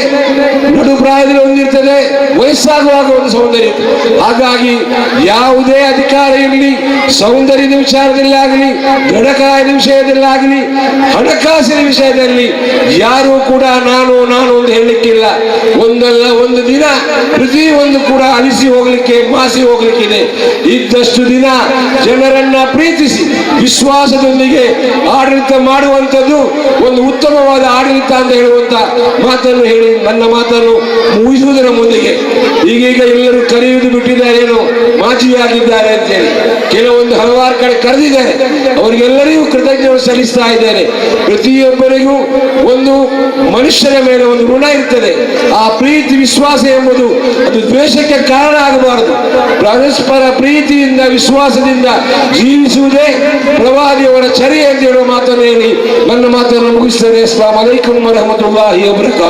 ನಡು ಪ್ರಾಯದಲ್ಲಿ ಒಂದಿರ್ತದೆ, ವಯಸ್ಸಾಗುವಾಗ ಒಂದು ಸೌಂದರ್ಯ. ಹಾಗಾಗಿ ಯಾವುದೇ ಅಧಿಕಾರ ಇರಲಿ, ಸೌಂದರ್ಯದ ವಿಚಾರದಲ್ಲಾಗಲಿ, ಗಣಕಾಯದ ವಿಷಯದಲ್ಲಾಗಲಿ, ಹಣಕಾಸಿನ ವಿಷಯದಲ್ಲಿ ಯಾರೂ ಕೂಡ ನಾನು ಅಂತ ಹೇಳಲಿಕ್ಕಿಲ್ಲ. ಒಂದಲ್ಲ ಒಂದು ದಿನ ಪ್ರತಿಯೊಂದು ಕೂಡ ಅಳಿಸಿ ಹೋಗ್ಲಿಕ್ಕೆ, ಮಾಸಿ ಹೋಗ್ಲಿಕ್ಕಿದೆ. ಇದ್ದಷ್ಟು ದಿನ ಜನರನ್ನ ಪ್ರೀತಿಸಿ ವಿಶ್ವಾಸದೊಂದಿಗೆ ಆಡಳಿತ ಮಾಡುವಂಥದ್ದು ಒಂದು ಉತ್ತಮವಾದ ಆಡಳಿತ ಅಂತ ಹೇಳುವಂತ ಮಾತನ್ನು ಹೇಳಿ ನನ್ನ ಮಾತನ್ನು ಮುಗಿಸುವುದರ ಮುಂದಿಗೆ ಈಗೀಗ ಎಲ್ಲರೂ ಕರೆಯುವುದು ಬಿಟ್ಟಿದ್ದಾರೇನೋ, ಮಾಜಿಯಾಗಿದ್ದಾರೆ ಅಂತೇಳಿ ಕೆಲವೊಂದು ಹಲವಾರು ಕಡೆ ಕರೆದಿದ್ದಾರೆ. ಅವರಿಗೆಲ್ಲರಿಗೂ ಕೃತಜ್ಞತೆ ಸಲ್ಲಿಸ್ತಾ ಇದ್ದೇನೆ. ಪ್ರತಿಯೊಬ್ಬರಿಗೂ ಒಂದು ಮನುಷ್ಯನ ಮೇಲೆ ಒಂದು ಋಣ ಇರ್ತದೆ. ಆ ಪ್ರೀತಿ ವಿಶ್ವಾಸ ಎಂಬುದು ಅದು ದ್ವೇಷಕ್ಕೆ ಕಾರಣ ಆಗಬಾರದು. ಪರಸ್ಪರ ಪ್ರೀತಿಯಿಂದ ವಿಶ್ವಾಸದಿಂದ ಜೀವಿಸುವುದೇ ಪ್ರವಾದಿಯವರ ಚರ್ಯೆ ಅಂತ ಹೇಳುವ ಮಾತನ್ನು ಹೇಳಿ ನನ್ನ ಮಾತನ್ನು ಮುಗಿಸ್ತೇನೆ. ಅಸ್ಸಲಾಮು ಅಲೈಕುಂ ವರಹಮತುಲ್ಲಾಹಿ ವಬರಕಾತುಹು.